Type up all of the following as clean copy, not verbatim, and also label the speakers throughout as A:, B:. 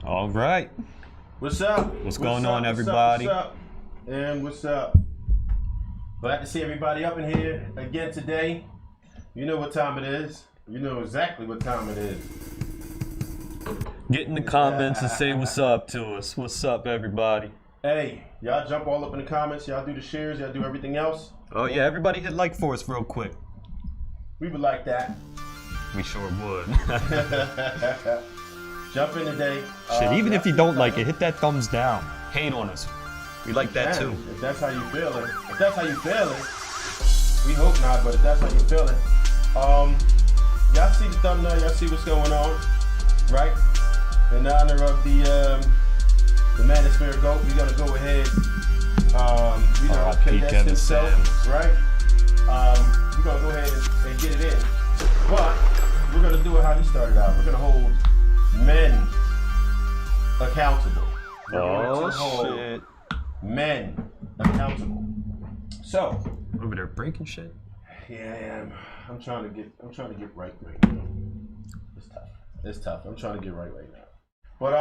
A: All right.
B: What's up?
A: What's going on, everybody?
B: What's up? And what's up? Glad to see everybody up in here again today. You know what time it is. You know exactly what time it is.
A: Get in the comments and say what's up to us. What's up, everybody?
B: Hey, y'all jump all up in the comments. Y'all do the shares. Y'all do everything else.
A: Oh, yeah. Everybody hit like for us real quick.
B: We would like that.
A: We sure would.
B: Jump in today.
A: Shit, even if you don't like it, hit that thumbs down. Hate on us. We like that too.
B: If that's how you feeling. If that's how you feeling. We hope not, but if that's how you feeling. Y'all see the thumbnail. Y'all see what's going on, right? In honor of the Manosphere GOAT, we're gonna go ahead. Condense himself, right? We're gonna go ahead and get it in. But we're gonna do it how he started out. We're gonna hold men accountable.
A: Shit.
B: Men accountable. So
A: Over there breaking shit?
B: yeah, I am. I'm trying to get right now. It's tough. I'm trying to get right now. But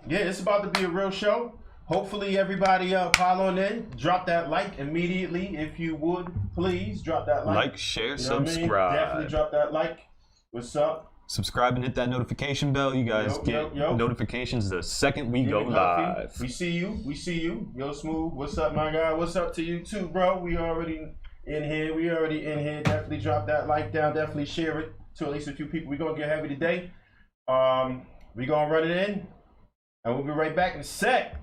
B: yeah, it's about to be a real show. Hopefully everybody pile on in. Drop that like immediately if you would, please. Drop that like.
A: Like, share,
B: You know what I mean?
A: subscribe.
B: Definitely drop that like. What's up?
A: Subscribe and hit that notification bell. You guys get notifications the second we go live.
B: We see you. Yo, Smoove, what's up, my guy? What's up to you too, bro? We already in here. Definitely drop that like down. Definitely share it to at least a few people. We're gonna get heavy today. We gonna run it in, and we'll be right back in a sec.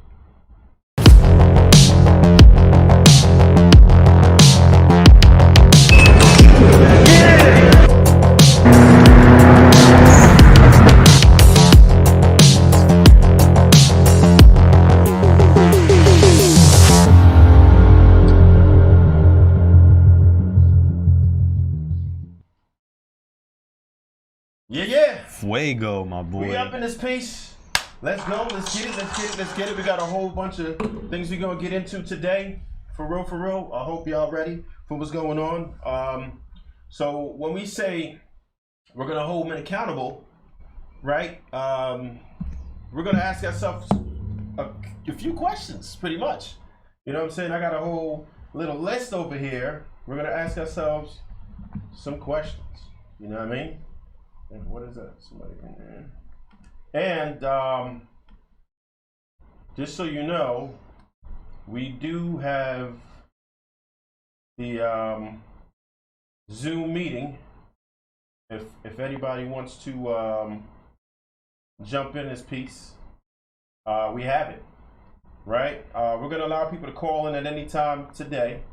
B: Yeah.
A: Fuego, my boy.
B: We up in this piece. Let's go. Let's get it. We got a whole bunch of things we're gonna get into today. For real. I hope y'all ready for what's going on. So when we say we're gonna hold men accountable, right? We're gonna ask ourselves a few questions, pretty much. You know what I'm saying? I got a whole little list over here. We're gonna ask ourselves some questions. You know what I mean? And what is that? Somebody in there. And just so you know, we do have the Zoom meeting. If anybody wants to jump in this piece, we have it. Right? We're gonna allow people to call in at any time today.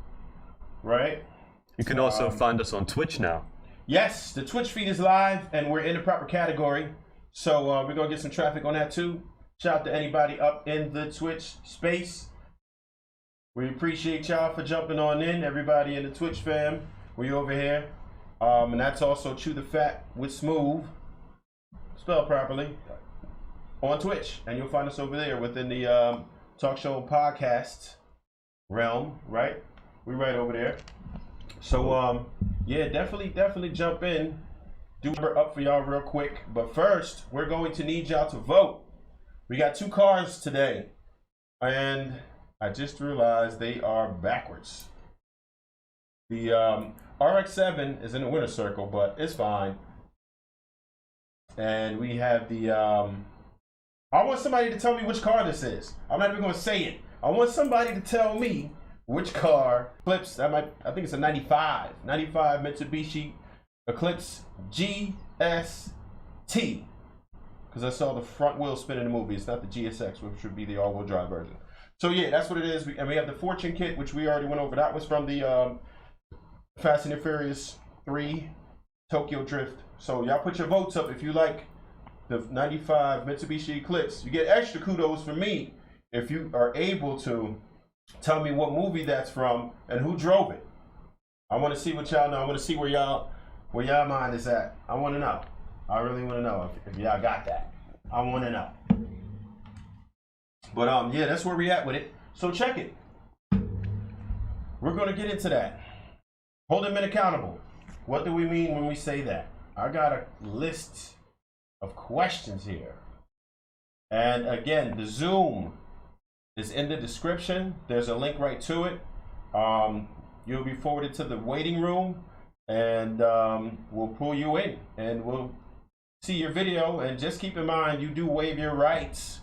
B: Right?
A: You can also find us on Twitch now.
B: Yes, the Twitch feed is live, and we're in the proper category. So we're going to get some traffic on that, too. Shout out to anybody up in the Twitch space. We appreciate y'all for jumping on in. Everybody in the Twitch fam, we over here. And that's also Chew the Fat with Smoove, spelled properly, on Twitch. And you'll find us over there within the talk show podcast realm, right? We're right over there. So, yeah, definitely jump in. Do number up for y'all real quick. But first, we're going to need y'all to vote. We got 2 cars today. And I just realized they are backwards. The RX-7 is in the winner's circle, but it's fine. And we have the... I want somebody to tell me which car this is. I'm not even going to say it. I want somebody to tell me which car Eclipse. I think it's a 95 Mitsubishi Eclipse GST, because I saw the front wheel spin in the movie. It's not the GSX, which would be the all-wheel drive version. So yeah, that's what it is. And we have the Fortune kit, which we already went over. That was from the Fast and the Furious 3 Tokyo Drift. So y'all put your votes up if you like the 95 Mitsubishi Eclipse. You get extra kudos from me if you are able to tell me what movie that's from and who drove it. I want to see what y'all know. I want to see where y'all mind is at. I want to know. I really want to know if y'all got that. I want to know. But yeah, that's where we at with it. So check it. We're gonna get into that. Holding men accountable. What do we mean when we say that? I got a list of questions here. And again, the Zoom is in the description. There's a link right to it. You'll be forwarded to the waiting room, and we'll pull you in, and we'll see your video. And just keep in mind, you do waive your rights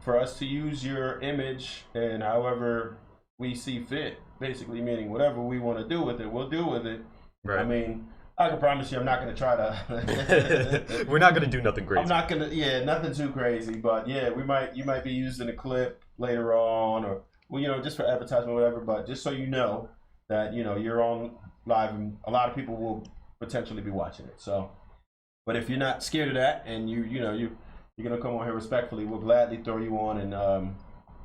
B: for us to use your image and however we see fit. Basically meaning whatever we want to do with it, we'll do with it. Right. I mean, I can promise you I'm not going to try to...
A: We're not going to do nothing crazy.
B: I'm not going to, nothing too crazy. But yeah, you might be using a clip later on, or, well, you know, just for advertisement or whatever. But just so you know that, you know, you're on live and a lot of people will potentially be watching it. So, but if you're not scared of that and you're going to come on here respectfully, we'll gladly throw you on, and,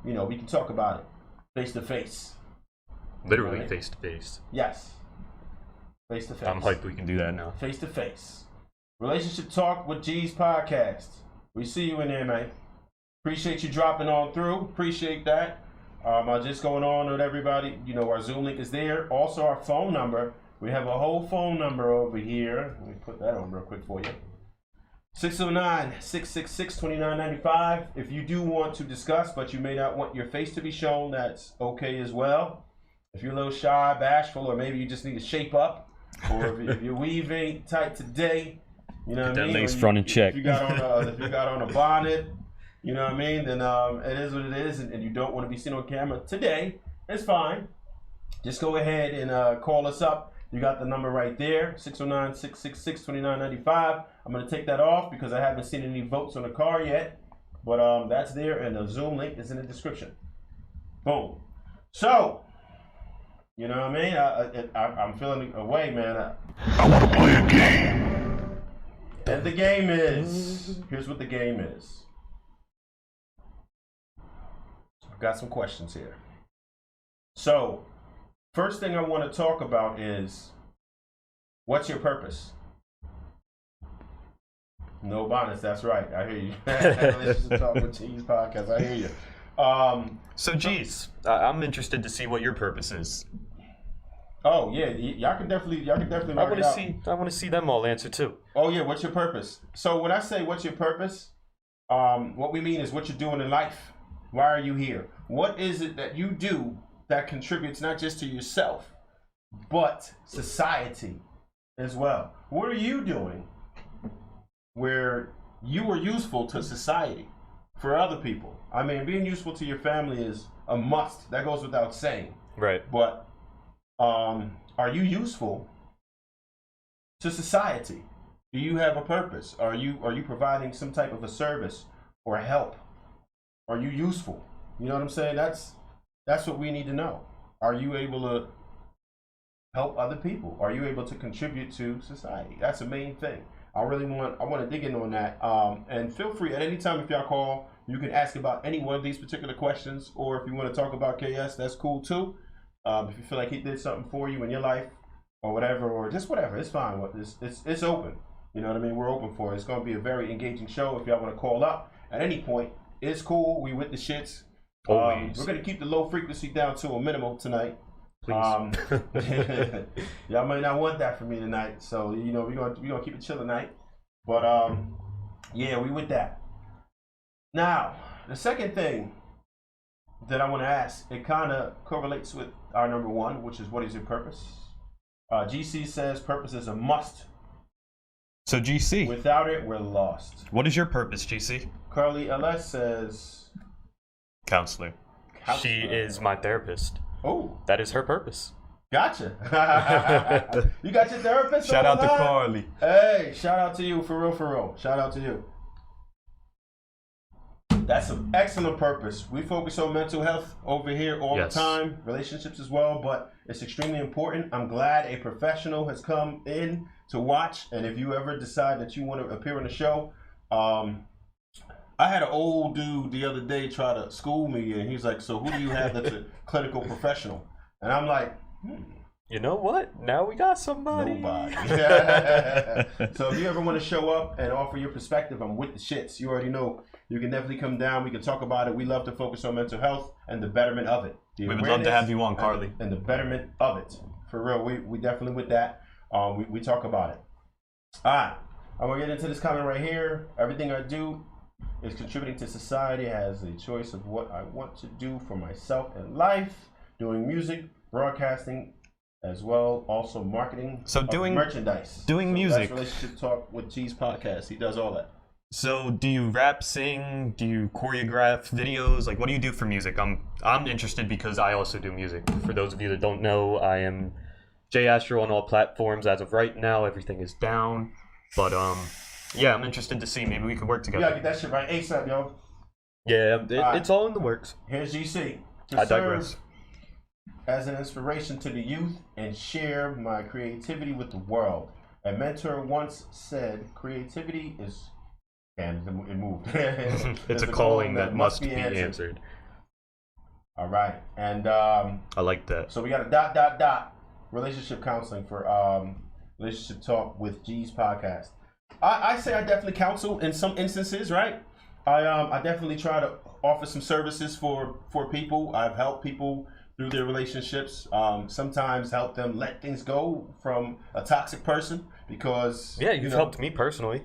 B: you know, we can talk about it face to face.
A: Literally face to face.
B: Yes. Face to face.
A: I'm hyped we can do that now.
B: Face to face. Relationship Talk with G's podcast. We see you in there, man. Appreciate you dropping on through. Appreciate that. I'm just going on with everybody. You know, our Zoom link is there. Also, our phone number. We have a whole phone number over here. Let me put that on real quick for you. 609-666-2995. If you do want to discuss, but you may not want your face to be shown, that's okay as well. If you're a little shy, bashful, or maybe you just need to shape up, or if your weave ain't tight today, you know what I mean?
A: That lace front and check.
B: If you got on a bonnet, you know what I mean? Then it is what it is, and you don't want to be seen on camera today. It's fine. Just go ahead and call us up. You got the number right there, 609-666-2995. I'm gonna take that off because I haven't seen any votes on the car yet, but that's there, and the Zoom link is in the description. Boom. So. You know what I mean? I'm feeling away, man.
C: I want to play a game.
B: And the game is, here's what the game is. I've got some questions here. So, first thing I want to talk about is, what's your purpose? No bonnets, that's right. I hear you. Relationship Talk with G's podcast. I hear you.
A: So, G's, I'm interested to see what your purpose is.
B: Oh yeah, y'all can definitely. I
A: want to see them all answer too.
B: Oh yeah, what's your purpose? So when I say what's your purpose, what we mean is what you're doing in life. Why are you here? What is it that you do that contributes not just to yourself, but society as well? What are you doing where you are useful to society for other people? I mean, being useful to your family is a must. That goes without saying.
A: Right.
B: But are you useful to society? Do you have a purpose? Are you providing some type of a service or help? Are you useful? You know what I'm saying? That's what we need to know. Are you able to help other people? Are you able to contribute to society? That's the main thing. I want to dig in on that. And feel free at any time, if y'all call, you can ask about any one of these particular questions, or if you want to talk about KS, that's cool too. If you feel like he did something for you in your life or whatever, or just whatever, it's fine. It's open. You know what I mean? We're open for it. It's going to be a very engaging show. If y'all want to call up at any point, it's cool. We with the shits. We're going to keep the low frequency down to a minimum tonight.
A: Please.
B: Y'all might not want that from me tonight. So, you know, we're gonna keep it chill tonight. But yeah, we with that. Now, the second thing that I want to ask, it kind of correlates with our number one, which is what is your purpose? GC says purpose is a must.
A: So GC,
B: without it, we're lost.
A: What is your purpose, GC?
B: Carly LS says
A: counselor. She is my therapist.
B: Oh,
A: that is her purpose.
B: Gotcha. You got your therapist?
A: Shout out to Carly.
B: Hey, shout out to you, for real, for real. Shout out to you. That's an excellent purpose. We focus on mental health over here all the time, relationships as well, but it's extremely important. I'm glad a professional has come in to watch, and if you ever decide that you want to appear on the show, I had an old dude the other day try to school me, and he's like, so who do you have that's a clinical professional? And I'm like,
A: you know what? Now we got somebody.
B: Nobody. So if you ever want to show up and offer your perspective, I'm with the shits. You already know. You can definitely come down. We can talk about it. We love to focus on mental health and the betterment of it.
A: We would love to have you on, Carly.
B: And the betterment of it. For real, we definitely with that. We talk about it. All right. I'm going to get into this comment right here. Everything I do is contributing to society, has a choice of what I want to do for myself in life, doing music, broadcasting, as well, also marketing,
A: so doing
B: merchandise.
A: Doing music.
B: That's Relationship Talk with G's podcast. He does all that.
A: So do you rap, sing? Do you choreograph videos? Like, what do you do for music? I'm interested because I also do music. For those of you that don't know, I am J Astro on all platforms as of right now. Everything is down, but yeah, I'm interested to see. Maybe we could work together.
B: You gotta get that shit right ASAP, yo.
A: Yeah, it's all in the works.
B: Here's GC.
A: I digress.
B: As an inspiration to the youth and share my creativity with the world. A mentor once said, "Creativity is." And it moved.
A: It's a calling that must be answered.
B: All right, and
A: I like that.
B: So we got a ... relationship counseling for Relationship Talk with G's podcast. I say I definitely counsel in some instances, right? I definitely try to offer some services for people. I've helped people through their relationships. Sometimes help them let things go from a toxic person because
A: you've helped me personally.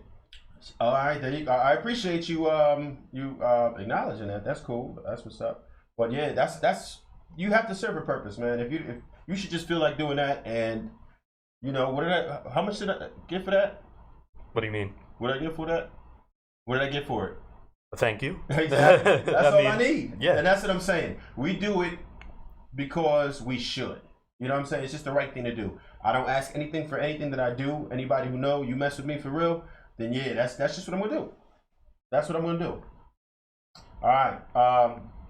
B: All right, there you go. I appreciate you acknowledging that. That's cool. That's what's up. But yeah, that's you have to serve a purpose, man. If you should just feel like doing that, and how much did I get for that?
A: What do you mean?
B: What did I get for that? What did I get for it?
A: Thank you.
B: Exactly. That's all I need.
A: Yeah.
B: And that's what I'm saying. We do it because we should. You know what I'm saying? It's just the right thing to do. I don't ask anything for anything that I do. Anybody who know you mess with me for real, then yeah, that's just what I'm gonna do. That's what I'm gonna do. All right,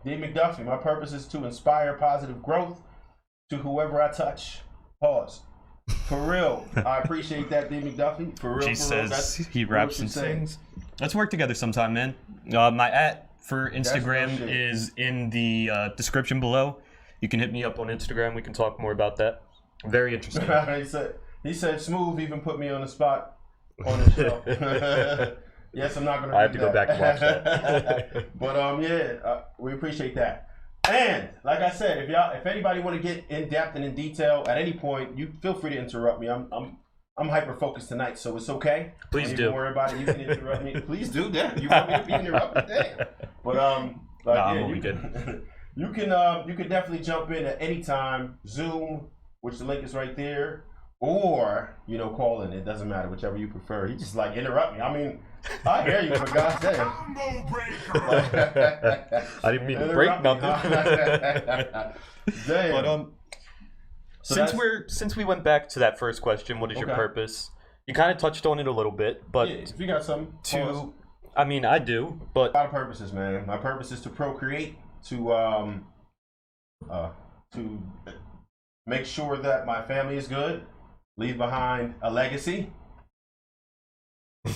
B: D. McDuffie. My purpose is to inspire positive growth to whoever I touch. Pause. For real, I appreciate that, D. McDuffie. For real,
A: She says he raps and sings. Let's work together sometime, man. My for Instagram is in the description below. You can hit me up on Instagram. We can talk more about that. Very interesting.
B: he said Smoove even put me on the spot. On the show. Yes, I'm not gonna.
A: I have to go back and watch that.
B: But we appreciate that. And like I said, if anybody want to get in depth and in detail at any point, you feel free to interrupt me. I'm hyper focused tonight, so it's okay.
A: Please do.
B: Don't worry about it. You can interrupt me. Please do. Damn, you want me to be interrupted? Damn. But
A: we good.
B: You can definitely jump in at any time. Zoom, which the link is right there. Or, call in. It doesn't matter, whichever you prefer. He just interrupt me. I mean, I hear you, for God's sake.
A: I didn't mean to break nothing.
B: Damn.
A: But since we went back to that first question, what is your purpose? You kind of touched on it a little bit, but
B: if you got something
A: I do, but
B: a lot of purposes, man. My purpose is to procreate, to make sure that my family is good. Leave behind a legacy. Car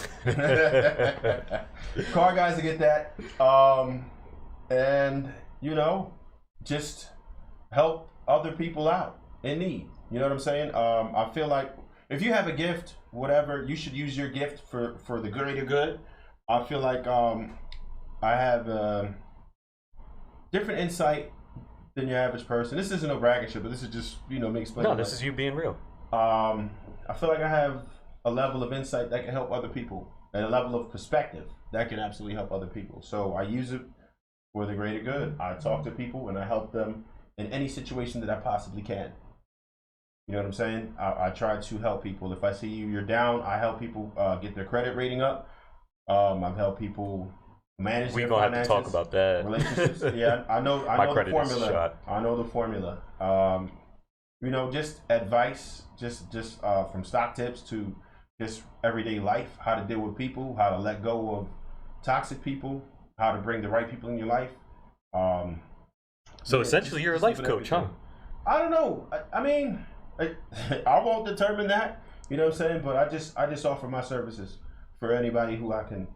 B: guys to get that. And just help other people out in need. You know what I'm saying? I feel like if you have a gift, whatever, you should use your gift for the greater good. I feel like I have different insight than your average person. This isn't no bragging shit, but this is just me explaining.
A: No, this is you being real.
B: I feel like I have a level of insight that can help other people, and a level of perspective that can absolutely help other people. So I use it for the greater good. I talk to people and I help them in any situation that I possibly can. You know what I'm saying? I try to help people. If I see you're down, I help people get their credit rating up. I've helped people manage their finances.
A: Have to talk about that.
B: Relationships. Yeah, I know the formula. I know the formula. Just advice, just from stock tips to just everyday life, how to deal with people, how to let go of toxic people, how to bring the right people in your life.
A: So essentially, you're a life coach, huh?
B: I don't know. I mean, I won't determine that. You know what I'm saying? But I just offer my services for anybody who I can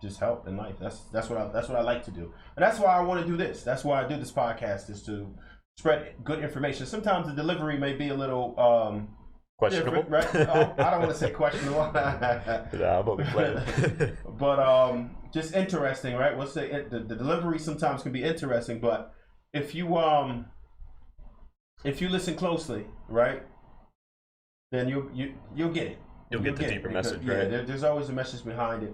B: just help in life. That's what I like to do, and that's why I want to do this. That's why I do this podcast, is to spread good information. Sometimes the delivery may be a little
A: questionable,
B: right? I don't want to say questionable.
A: I'm only playing.
B: But just interesting, right? We'll say the delivery sometimes can be interesting, but if you listen closely, right, then you'll get it.
A: You'll get the deeper message,
B: right?
A: Yeah,
B: there's always a message behind it.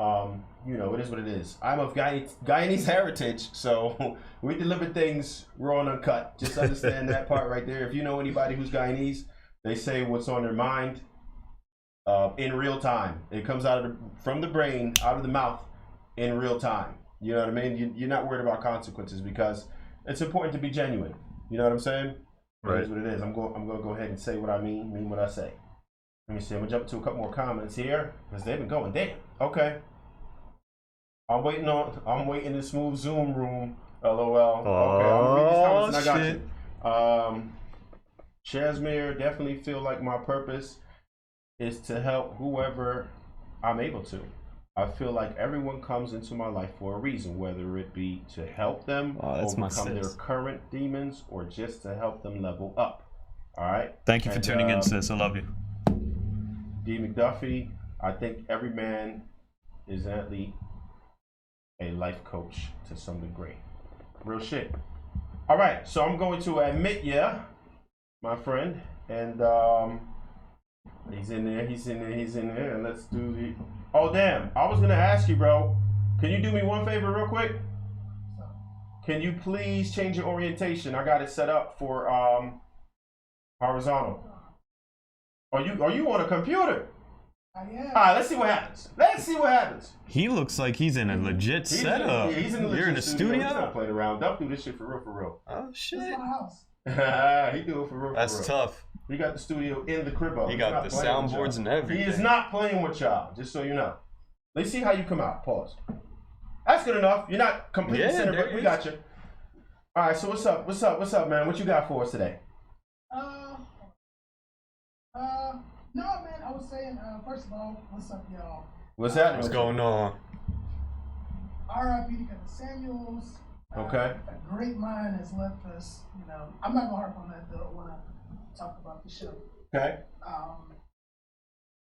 B: It is what it is. I'm of Guyanese heritage, so we deliver things raw and uncut. Just understand that part right there. If you know anybody who's Guyanese, they say what's on their mind in real time. It comes from the brain, out of the mouth, in real time. You know what I mean? You're not worried about consequences because it's important to be genuine. You know what I'm saying?
A: Right.
B: It is what it is. I'm going to go ahead and say what I mean what I say. Let me see. I'm going to jump to a couple more comments here because they've been going. Damn. Okay. I'm waiting in the Smoove Zoom room. LOL. Okay, I'm gonna read these comments and I got you. Shazmir, definitely feel like my purpose is to help whoever I'm able to. I feel like everyone comes into my life for a reason, whether it be to help them overcome their current demons or just to help them level up. All right.
A: Thank you for tuning in, sis. I love you.
B: D. McDuffie, I think every man is at least a life coach to some degree. Real shit. All right, so I'm going to admit my friend, and he's in there, and let's do the. Oh damn! I was gonna ask you, bro. Can you do me one favor, real quick? Can you please change your orientation? I got it set up for horizontal. Are you on a computer? All right, let's see what happens.
A: He looks like he's in a legit setup.
B: He's in a legit
A: You're in a studio?
B: He's not playing around. Don't do this shit for real.
A: Oh, shit.
D: It's my house.
B: He do it for real.
A: That's tough.
B: He got the studio in the cribbo.
A: He got the soundboards and everything.
B: He is not playing with y'all, just so you know. Let's see how you come out. Pause. That's good enough. You're not completely centered, but we got you. All right, so what's up, man? What you got for us today?
D: No, man, I was saying, first of all, what's up, y'all?
B: What's happening?
A: What's going on?
D: R.I.P. to Kevin Samuels.
B: Okay.
D: A great mind has left us, I'm not going to harp on that, though. I want to talk about the show.
B: Okay.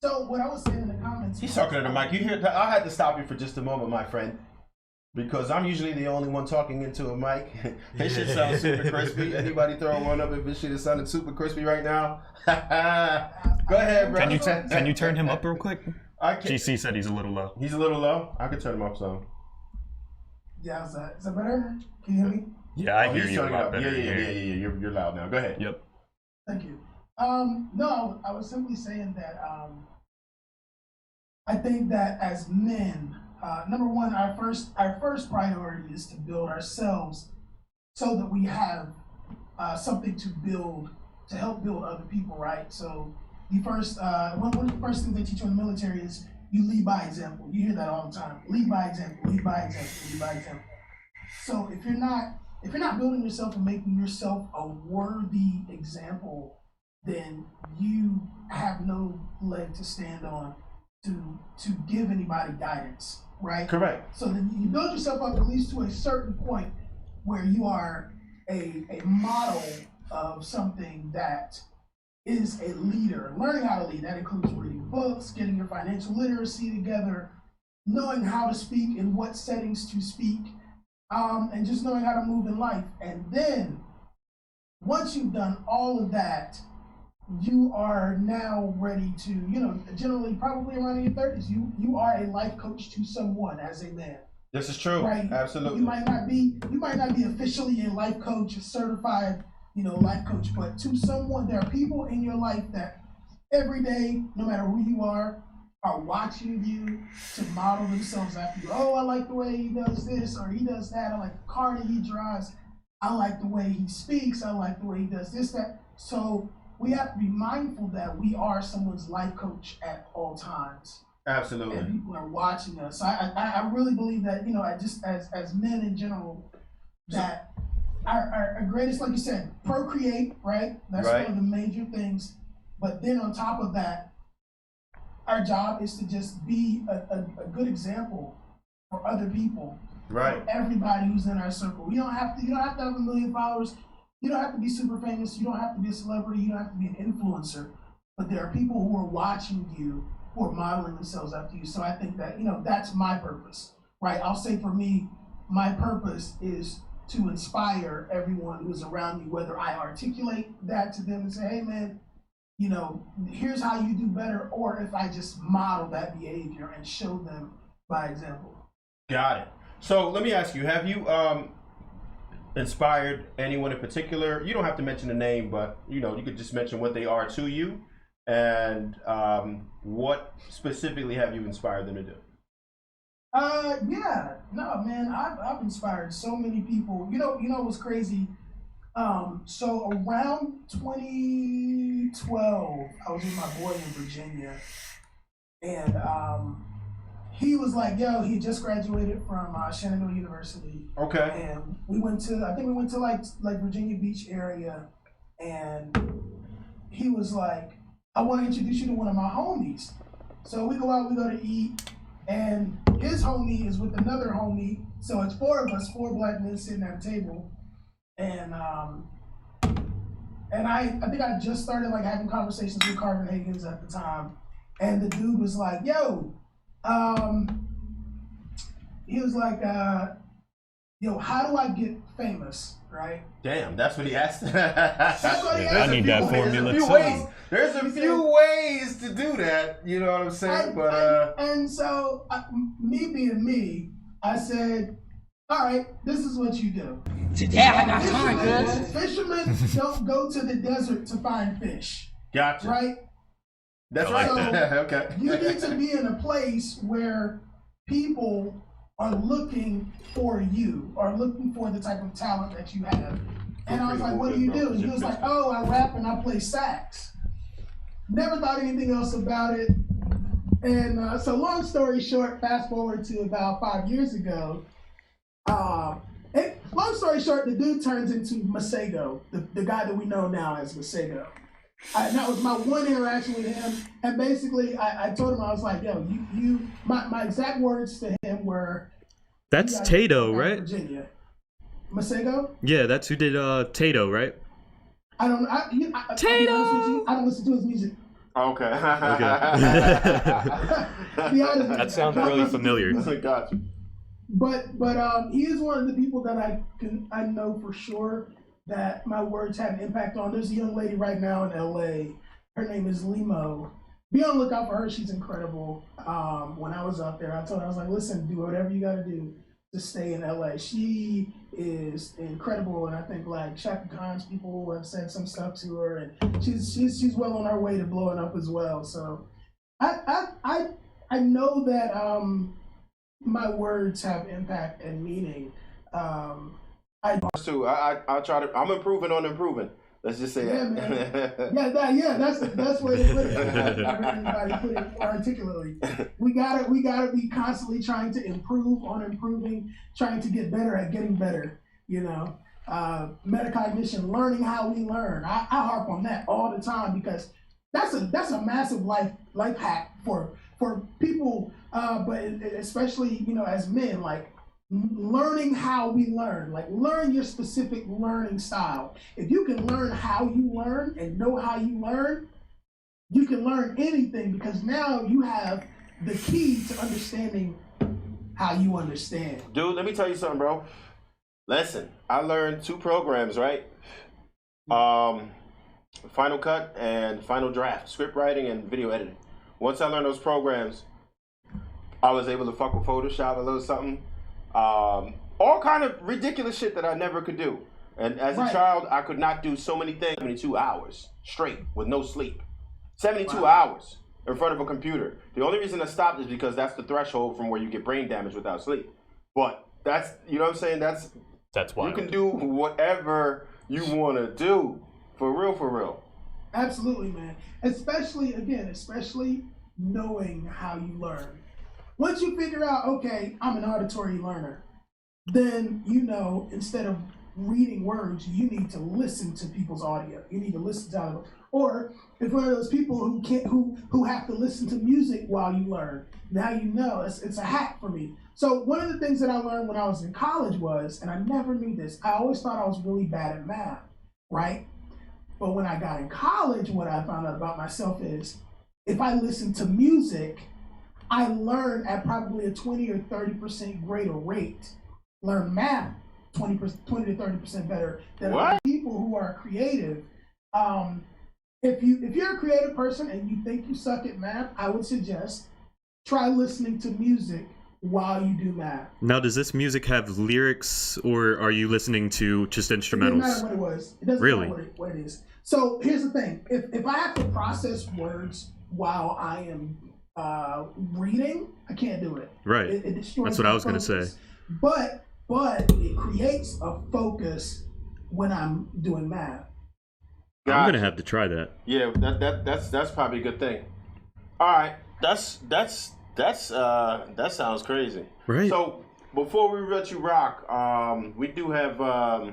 D: So, what I was saying in the comments...
B: He's talking to the mic. You hear? I had to stop you for just a moment, my friend. Because I'm usually the only one talking into a mic. This shit sounds super crispy. Anybody throw one up if this shit is sounding super crispy right now? Go ahead, bro.
A: Can you turn him up real quick?
B: I can.
A: GC said he's a little low.
B: He's a little low? I can turn him up some.
D: Yeah, is that better? Can you hear me?
A: Yeah, I hear you a lot better.
B: Yeah. You're loud now. Go ahead.
A: Yep.
D: Thank you. No, I was simply saying that I think that as men, number one, our first priority is to build ourselves so that we have something to build, to help build other people, right? So the first, one of the first things they teach you in the military is you lead by example. You hear that all the time. Lead by example, lead by example, lead by example. So if you're not building yourself and making yourself a worthy example, then you have no leg to stand on to give anybody guidance, right?
B: Correct.
D: So then you build yourself up at least to a certain point where you are a model of something that is a leader. Learning how to lead, that includes reading books, getting your financial literacy together, knowing how to speak, in what settings to speak, and just knowing how to move in life. And then once you've done all of that, you are now ready to, generally probably around in your 30s, you are a life coach to someone as a man.
B: This is true. Right? Absolutely.
D: You might not be officially a life coach, a certified, life coach, but to someone, there are people in your life that every day, no matter who you are watching you to model themselves after you. Oh, I like the way he does this or he does that. I like the car that he drives. I like the way he speaks. I like the way he does this, that. So we have to be mindful that we are someone's life coach at all times.
B: Absolutely.
D: And people are watching us. I really believe that, just as men in general, that our greatest, like you said, procreate, right? That's
B: right.
D: One of the major things. But then on top of that, our job is to just be a good example for other people.
B: Right.
D: For everybody who's in our circle. You don't have to have 1 million followers. You don't have to be super famous. You don't have to be a celebrity. You don't have to be an influencer. But there are people who are watching you, who are modeling themselves after you. So I think that, that's my purpose, right? I'll say for me, my purpose is to inspire everyone who's around me, whether I articulate that to them and say, hey man, here's how you do better, or if I just model that behavior and show them by example.
B: Got it. So let me ask you: have you inspired anyone in particular? You don't have to mention the name, but you could just mention what they are to you, and what specifically have you inspired them to do?
D: Yeah, no, man, I've inspired so many people. What's crazy? So around 2012, I was with my boy in Virginia, and he was like, yo, he just graduated from Shenandoah University.
B: Okay.
D: And we went to, I think we went to like Virginia Beach area, and he was like, I want to introduce you to one of my homies. So we go out, we go to eat, and his homie is with another homie. So it's four of us, four black men sitting at a table. And I think I just started like having conversations with Carvin Higgins at the time. And the dude was like, yo, he was like, yo, how do I get famous, right?
B: Damn, that's what he asked.
D: That's what he asked.
A: I need that formula too.
B: There's a few ways to do that. You know what I'm saying?
D: And so, me being me, I said, all right, this is what you do.
E: Today I got time, cuz.
D: Fishermen don't go to the desert to find fish.
B: Gotcha.
D: Right?
B: That's
A: I
B: right.
A: like
D: that.
B: Okay.
D: You need to be in a place where people are looking for you, or looking for the type of talent that you have. And I was like, what do you do? And he was like, oh, I rap and I play sax. Never thought anything else about it. And so long story short, fast forward to about 5 years ago, long story short, the dude turns into Masego, the guy that we know now as Masego. And that was my one interaction with him. And basically, I told him, I was like, yo, my exact words to him were,
A: That's Tato, right?
D: Virginia. Masego?
A: Yeah, that's who did Tato, right?
D: I don't.
A: Tato!
D: I don't listen to his music.
B: Okay.
D: Be honest,
A: That sounds really familiar.
B: Gotcha.
D: But he is one of the people that I know for sure that my words had an impact on. There's a young lady right now in LA. Her name is Limo. Be on the lookout for her. She's incredible. When I was up there, I told her, I was like, listen, do whatever you got to do to stay in LA. She is incredible, and I think like Shaka Khan's people have said some stuff to her, and she's well on her way to blowing up as well. So I know that my words have impact and meaning. I
B: try to. I'm improving on improving. Let's just say that.
D: Man. That's the best way to put it. Everybody put it articulately. We gotta be constantly trying to improve on improving, trying to get better at getting better. Metacognition, learning how we learn. I harp on that all the time because that's a massive life hack for people, but especially as men, like learning how we learn, like learn your specific learning style. If you can learn how you learn and know how you learn, you can learn anything because now you have the key to understanding how you understand.
B: Dude, let me tell you something, bro. Listen, I learned 2 programs, right? Final Cut and Final Draft, script writing and video editing. Once I learned those programs, I was able to fuck with Photoshop a little something. All kind of ridiculous shit that I never could do. And as a child, I could not do so many things. 72 hours straight with no sleep. 72 hours in front of a computer. The only reason I stopped is because that's the threshold from where you get brain damage without sleep. But that's, you know what I'm saying? That's
A: why
B: you can do whatever you want to do. For real, for real.
D: Absolutely, man. Especially knowing how you learn. Once you figure out, okay, I'm an auditory learner, then instead of reading words, you need to listen to people's audio. You need to listen to them. Or if one of those people who have to listen to music while you learn, now it's a hack for me. So one of the things that I learned when I was in college was, and I never knew this, I always thought I was really bad at math, right? But when I got in college, what I found out about myself is, if I listen to music, I learn at probably a 20 or 30% greater rate. Learn math 20 to 30% better than other people who are creative. If you're a creative person and you think you suck at math, I would suggest try listening to music while you do math.
A: Now, does this music have lyrics, or are you listening to just
D: It doesn't matter
A: instrumentals?
D: what it was. It doesn't
A: Really?
D: matter what it is. So here's the thing: if I have to process words while I am reading, I can't do it.
A: Right.
D: It destroys
A: That's what
D: my
A: I was gonna
D: focus.
A: say.
D: But it creates a focus when I'm doing math.
A: I'm
B: Gotcha.
A: gonna have to try that.
B: Yeah, that's probably a good thing. All right, that sounds crazy.
A: Right.
B: So before we let you rock, we do have the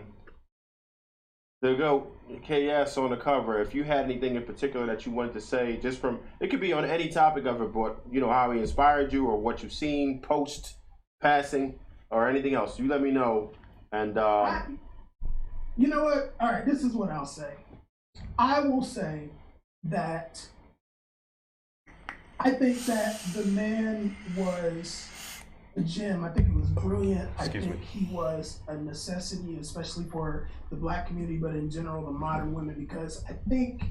B: GOAT KS on the cover. If you had anything in particular that you wanted to say, just from it could be on any topic of it, but you know how he inspired you or what you've seen post passing or anything else, you let me know. And
D: You know what? All right, this is what I'll say. I will say that I think that the man was a gem. I think he was brilliant.
A: Excuse
D: I think he was a necessity, especially for the Black community, but in general, the modern women, because I think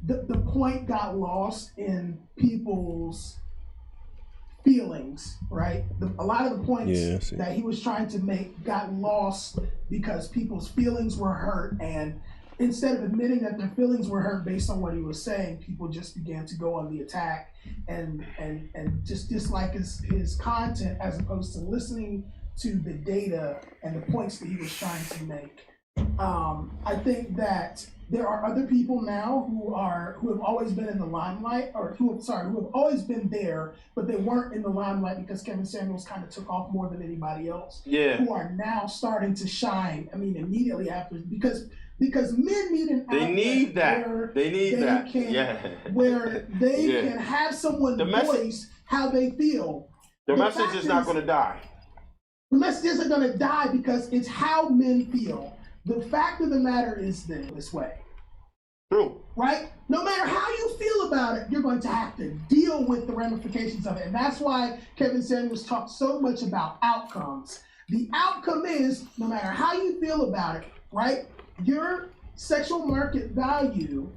D: the point got lost in people's feelings, right? A lot of the points that he was trying to make got lost because people's feelings were hurt, and instead of admitting that their feelings were hurt based on what he was saying, people just began to go on the attack and just dislike his content as opposed to listening to the data and the points that he was trying to make. I think that there are other people now who have always been in the limelight, or who have always been there, but they weren't in the limelight because Kevin Samuels kind of took off more than anybody else.
B: yeah,
D: Who are now starting to shine. I mean, immediately after, because men need an outlet.
B: they need that.
D: where
B: They need
D: they
B: that.
D: can-
B: Yeah.
D: where they
B: Yeah.
D: can have someone
B: The message-
D: voice how they feel.
B: The
D: The
B: message
D: fact
B: is not
D: is-
B: going to die.
D: The message isn't going to die because it's how men feel. The fact of the matter is this way,
B: True.
D: right? No matter how you feel about it, you're going to have to deal with the ramifications of it. And that's why Kevin Samuels talked so much about outcomes. The outcome is, no matter how you feel about it, right? Your sexual market value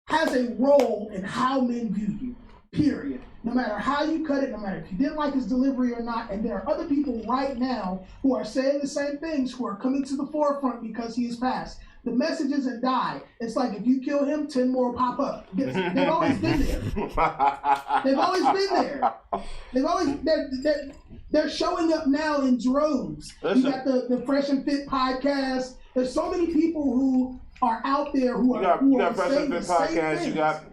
D: has a role in how men view you, period. No matter how you cut it, no matter if you didn't like his delivery or not, and there are other people right now who are saying the same things, who are coming to the forefront because he has passed. The message isn't die. It's like if you kill him, 10 more pop up. They've always been there. They've always been there. They're showing up now in droves.
B: Listen.
D: You got the Fresh and Fit podcast. There's so many people who are out there who
B: You
D: are
B: got Fresh
D: saying
B: and
D: the
B: Fit
D: same
B: podcast.
D: things.
B: You got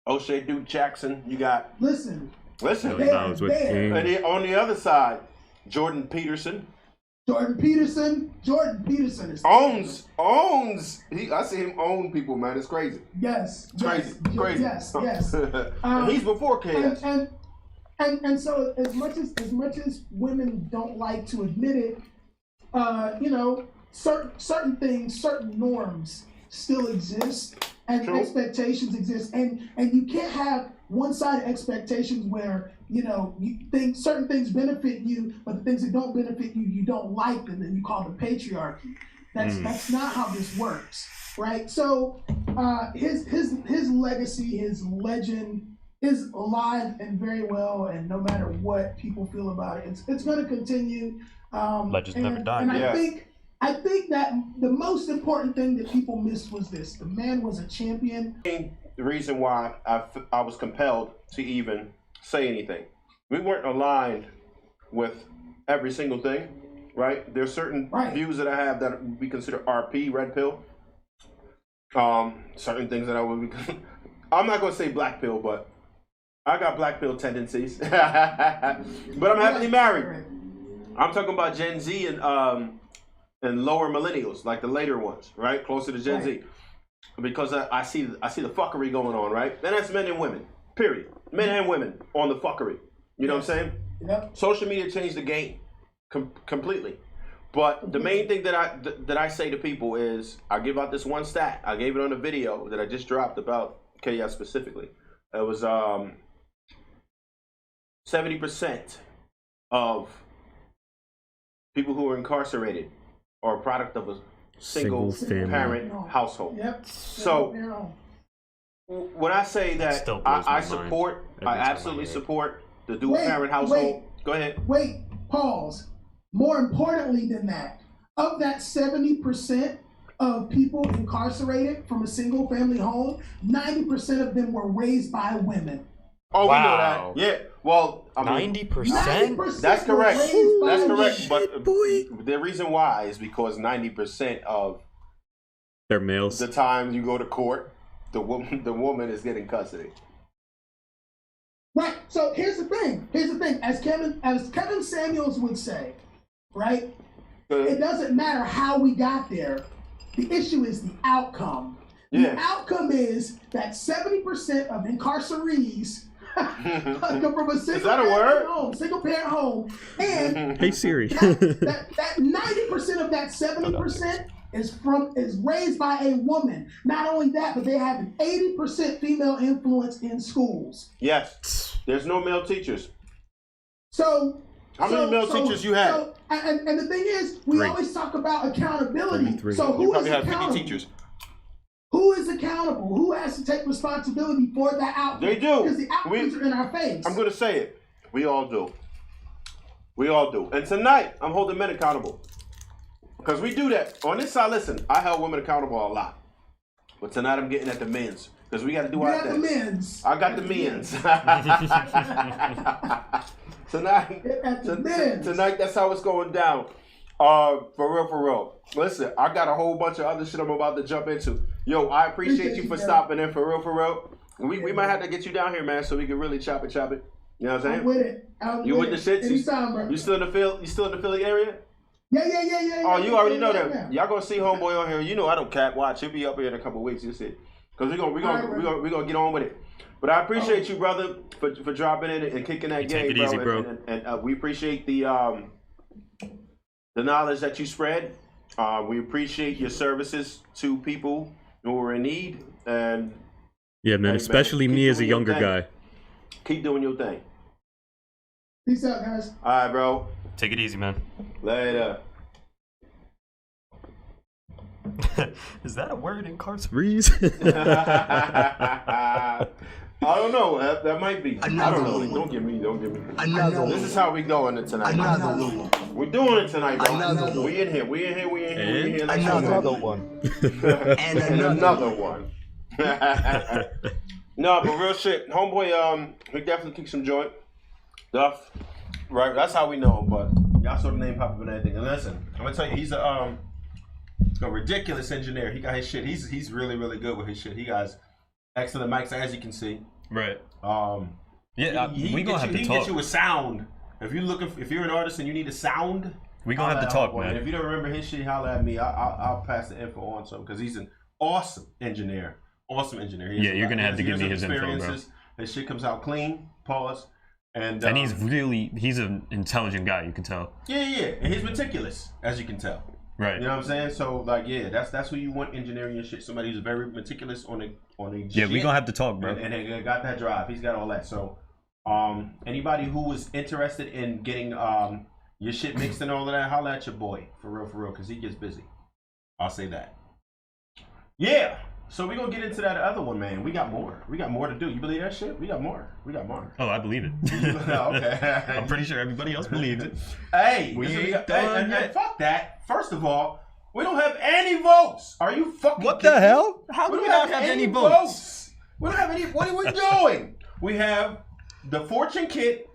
B: O'Shea Duke Jackson. You got
D: Listen,
B: listen.
D: they are there.
B: And on the other side, Jordan Peterson
D: Jordan Peterson is
B: owns. I see him own people, man. It's crazy.
D: Yes,
B: It's crazy. Crazy.
D: Yes.
B: And he's before KS.
D: And so as much as women don't like to admit it, you know, certain things, certain norms still exist, and
B: True.
D: expectations exist, and you can't have one-sided expectations where, you know, you think certain things benefit you, but the things that don't benefit you, you don't like them, and you call them patriarchy. That's not how this works, right? So his legacy, his legend is alive and very well, and no matter what people feel about it, it's going to continue.
A: Legends never die.
D: And
B: Yeah.
D: I think that the most important thing that people missed was this: the man was a champion.
B: The reason why I was compelled to even say anything. We weren't aligned with every single thing, right? There's certain views that I have that we consider RP, red pill. Certain things that I would be, I'm not going to say black pill, but I got black pill tendencies. But I'm happily married. I'm talking about Gen Z and lower millennials, like the later ones, right? Closer to Gen Z. Because I see the fuckery going on, right? And that's men and women, period. Men and women on the fuckery. You know what I'm saying?
D: Yep.
B: Social media changed the game completely. But the main thing that I say to people is, I give out this one stat. I gave it on a video that I just dropped about KS specifically. It was 70% of people who are incarcerated are a product of a single
A: family.
B: parent household.
D: Yep.
B: So when I say that
A: Still blows my
B: I
A: mind
B: support,
A: every
B: I
A: time I
B: absolutely
A: hear it.
B: support the dual parent household. Go ahead.
D: Wait, pause. More importantly than that, of that 70% of people incarcerated from a single family home, 90% of them were raised by women.
B: Oh,
A: wow.
B: We know that. Yeah. Well, I mean,
A: 90%?
B: That's correct. That's correct.
A: Shit,
B: But
A: boy.
B: the reason why is because 90% of
A: They're males.
B: the time you go to court, the woman is getting custody.
D: Right. So here's the thing. As Kevin Samuels would say, right? It doesn't matter how we got there. The issue is the outcome.
B: Yeah.
D: The outcome is that 70% of incarcerees come from a single parent home, and
A: Hey Siri.
D: that 90% of that 70% is raised by a woman. Not only that, but they have an 80% female influence in schools.
B: Yes. There's no male teachers.
D: So
B: how many male teachers you have?
D: And the thing is, we always talk about accountability.
A: 33.
D: So
B: You
D: who is
B: probably have 50
D: accountable?
B: teachers.
D: Who is accountable? Who has to take responsibility for that outcome?
B: They do.
D: Because the outcomes are in our face.
B: I'm going to say it. We all do. We all do. And tonight, I'm holding men accountable. Because we do that. On this side, listen, I held women accountable a lot. But tonight, I'm getting at the men's. Because we got to do our thing. I got the men's. Tonight, that's how it's going down. For real. Listen, I got a whole bunch of other shit I'm about to jump into. Yo, I appreciate you for stopping in, for real. We might have to get you down here, man, so we can really chop it. You know what I'm saying?
D: I'm with it.
B: You with the shits?
D: Anytime, bro.
B: You still in the field? You still in the Philly area?
D: Yeah.
B: Oh, you already know that. Y'all gonna see homeboy on here. You know I don't cap watch. He'll be up here in a couple of weeks. You see, because we gonna get on with it. But I appreciate you, brother, for dropping in and kicking that game,
A: take it easy, bro.
B: And we appreciate the knowledge that you spread. We appreciate your services to people who are in need. And
A: yeah, man, especially me as a younger guy.
B: Keep doing your thing.
D: Peace out, guys.
B: All right, bro.
A: Take it easy, man.
B: Later.
A: Is that a word in Reese?
B: I don't know. That might be. I don't know. Don't get me. This is how we going tonight. We're doing it tonight, bro. We in here.
F: Another one.
B: And another one. No, but real shit. Homeboy, he definitely kicked some joint. Stuff. Right, that's how we know him, but y'all saw the name pop up and everything. And listen, I'm gonna tell you, he's a ridiculous engineer. He got his shit. He's really, really good with his shit. He got excellent mics, as you can see.
A: Right.
B: Yeah,
A: we gonna have to talk.
B: He can get you a sound. If you're an artist and you need a sound,
A: we gonna have to talk, man.
B: And if you don't remember his shit, holla at me. I'll pass the info on to him because he's an awesome engineer. Yeah,
A: you're gonna have to give me his info, bro.
B: His shit comes out clean. Pause. And
A: he's an intelligent guy, you can tell.
B: Yeah. And he's meticulous, as you can tell.
A: Right.
B: You know what I'm saying? So that's who you want engineering your shit. Somebody who's very meticulous on a
A: yeah, we gonna have to talk, bro.
B: And they got that drive. He's got all that. So anybody who was interested in getting your shit mixed and all of that, holla at your boy. For real, because he gets busy. I'll say that. Yeah. So we're gonna get into that other one, man. We got more to do. You believe that shit? We got more.
A: Oh, I believe it.
B: Okay.
A: I'm pretty sure everybody else believes it.
B: Hey, we ain't done yet. Fuck that. First of all, we don't have any votes. Are you fucking
A: What
B: kidding
A: the hell?
B: me?
A: How do we not have any votes?
B: We don't have any. What are we doing? We have the Fortune Kit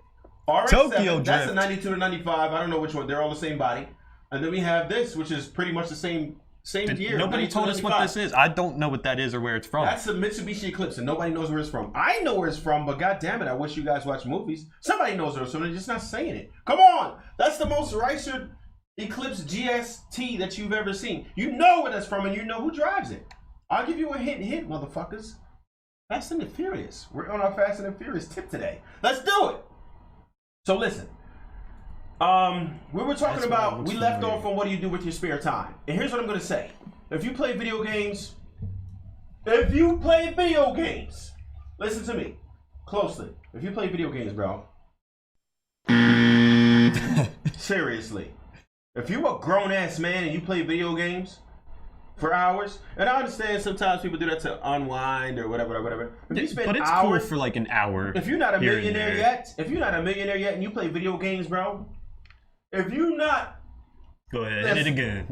B: RX-7.
A: Tokyo
B: That's
A: Drift.
B: a 92 to 95. I don't know which one. They're all the same body. And then we have this, which is pretty much the same year.
A: Nobody told us what this is. I don't know what that is or where it's from.
B: That's the Mitsubishi Eclipse, and nobody knows where it's from. I know where it's from, but god damn it, I wish you guys watch movies. Somebody knows where it's from, they're just not saying it. Come on! That's the most Ricer Eclipse GST that you've ever seen. You know where that's from, and you know who drives it. I'll give you a hint, motherfuckers. Fast and the Furious. We're on our Fast and the Furious tip today. Let's do it! So listen. We were talking about, we left off on what do you do with your spare time. And here's what I'm going to say. If you play video games, listen to me closely. If you play video games, bro, seriously, if you a grown-ass man and you play video games, for hours. And I understand sometimes people do that to unwind or whatever. If you spend
A: But it's
B: hours,
A: cool for like an hour.
B: if you're not a
A: here and
B: millionaire
A: there.
B: yet, and you play video games, bro, if you're not,
A: Go ahead, hit it again.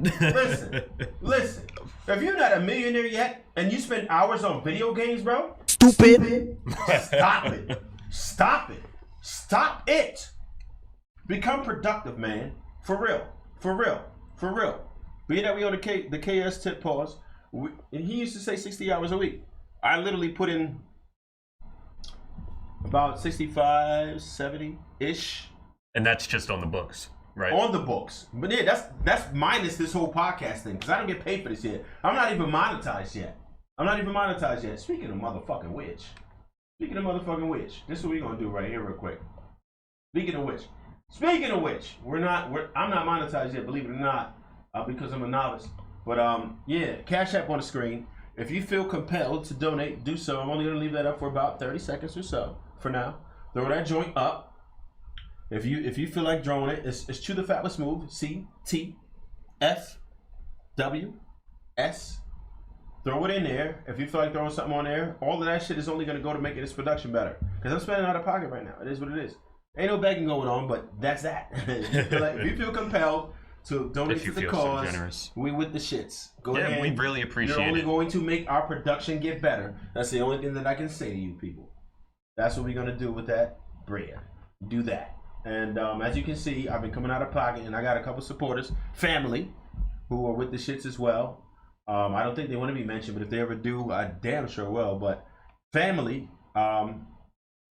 B: listen. If you're not a millionaire yet and you spend hours on video games, bro,
F: Stupid.
B: stop it. Stop it. Become productive, man. For real. Being that we on the KS tip pause, he used to say 60 hours a week. I literally put in about 65, 70-ish.
A: And that's just on the books, right?
B: On the books. But yeah, that's minus this whole podcast thing, because I don't get paid for this yet. I'm not even monetized yet. Speaking of motherfucking which, this is what we're gonna do right here real quick. Speaking of which, I'm not monetized yet, believe it or not, because I'm a novice. But yeah, Cash App on the screen. If you feel compelled to donate, do so. I'm only gonna leave that up for about 30 seconds or so for now. Throw that joint up. If you feel like throwing it, it's to the fat with Smoove. CTFWS. Throw it in there. If you feel like throwing something on there, all of that shit is only gonna go to making this production better. Because I'm spending out of pocket right now. It is what it is. Ain't no begging going on, but that's that. If you feel compelled to donate to the cause,
A: generous.
B: we with the shits. Go
A: Yeah,
B: ahead.
A: we really appreciate
B: You're only
A: it.
B: going to make our production get better. That's the only thing that I can say to you people. That's what we're gonna do with that bread. Do that. And as you can see, I've been coming out of pocket, and I got a couple supporters, family, who are with the shits as well. I don't think they want to be mentioned, but if they ever do, I damn sure will. But family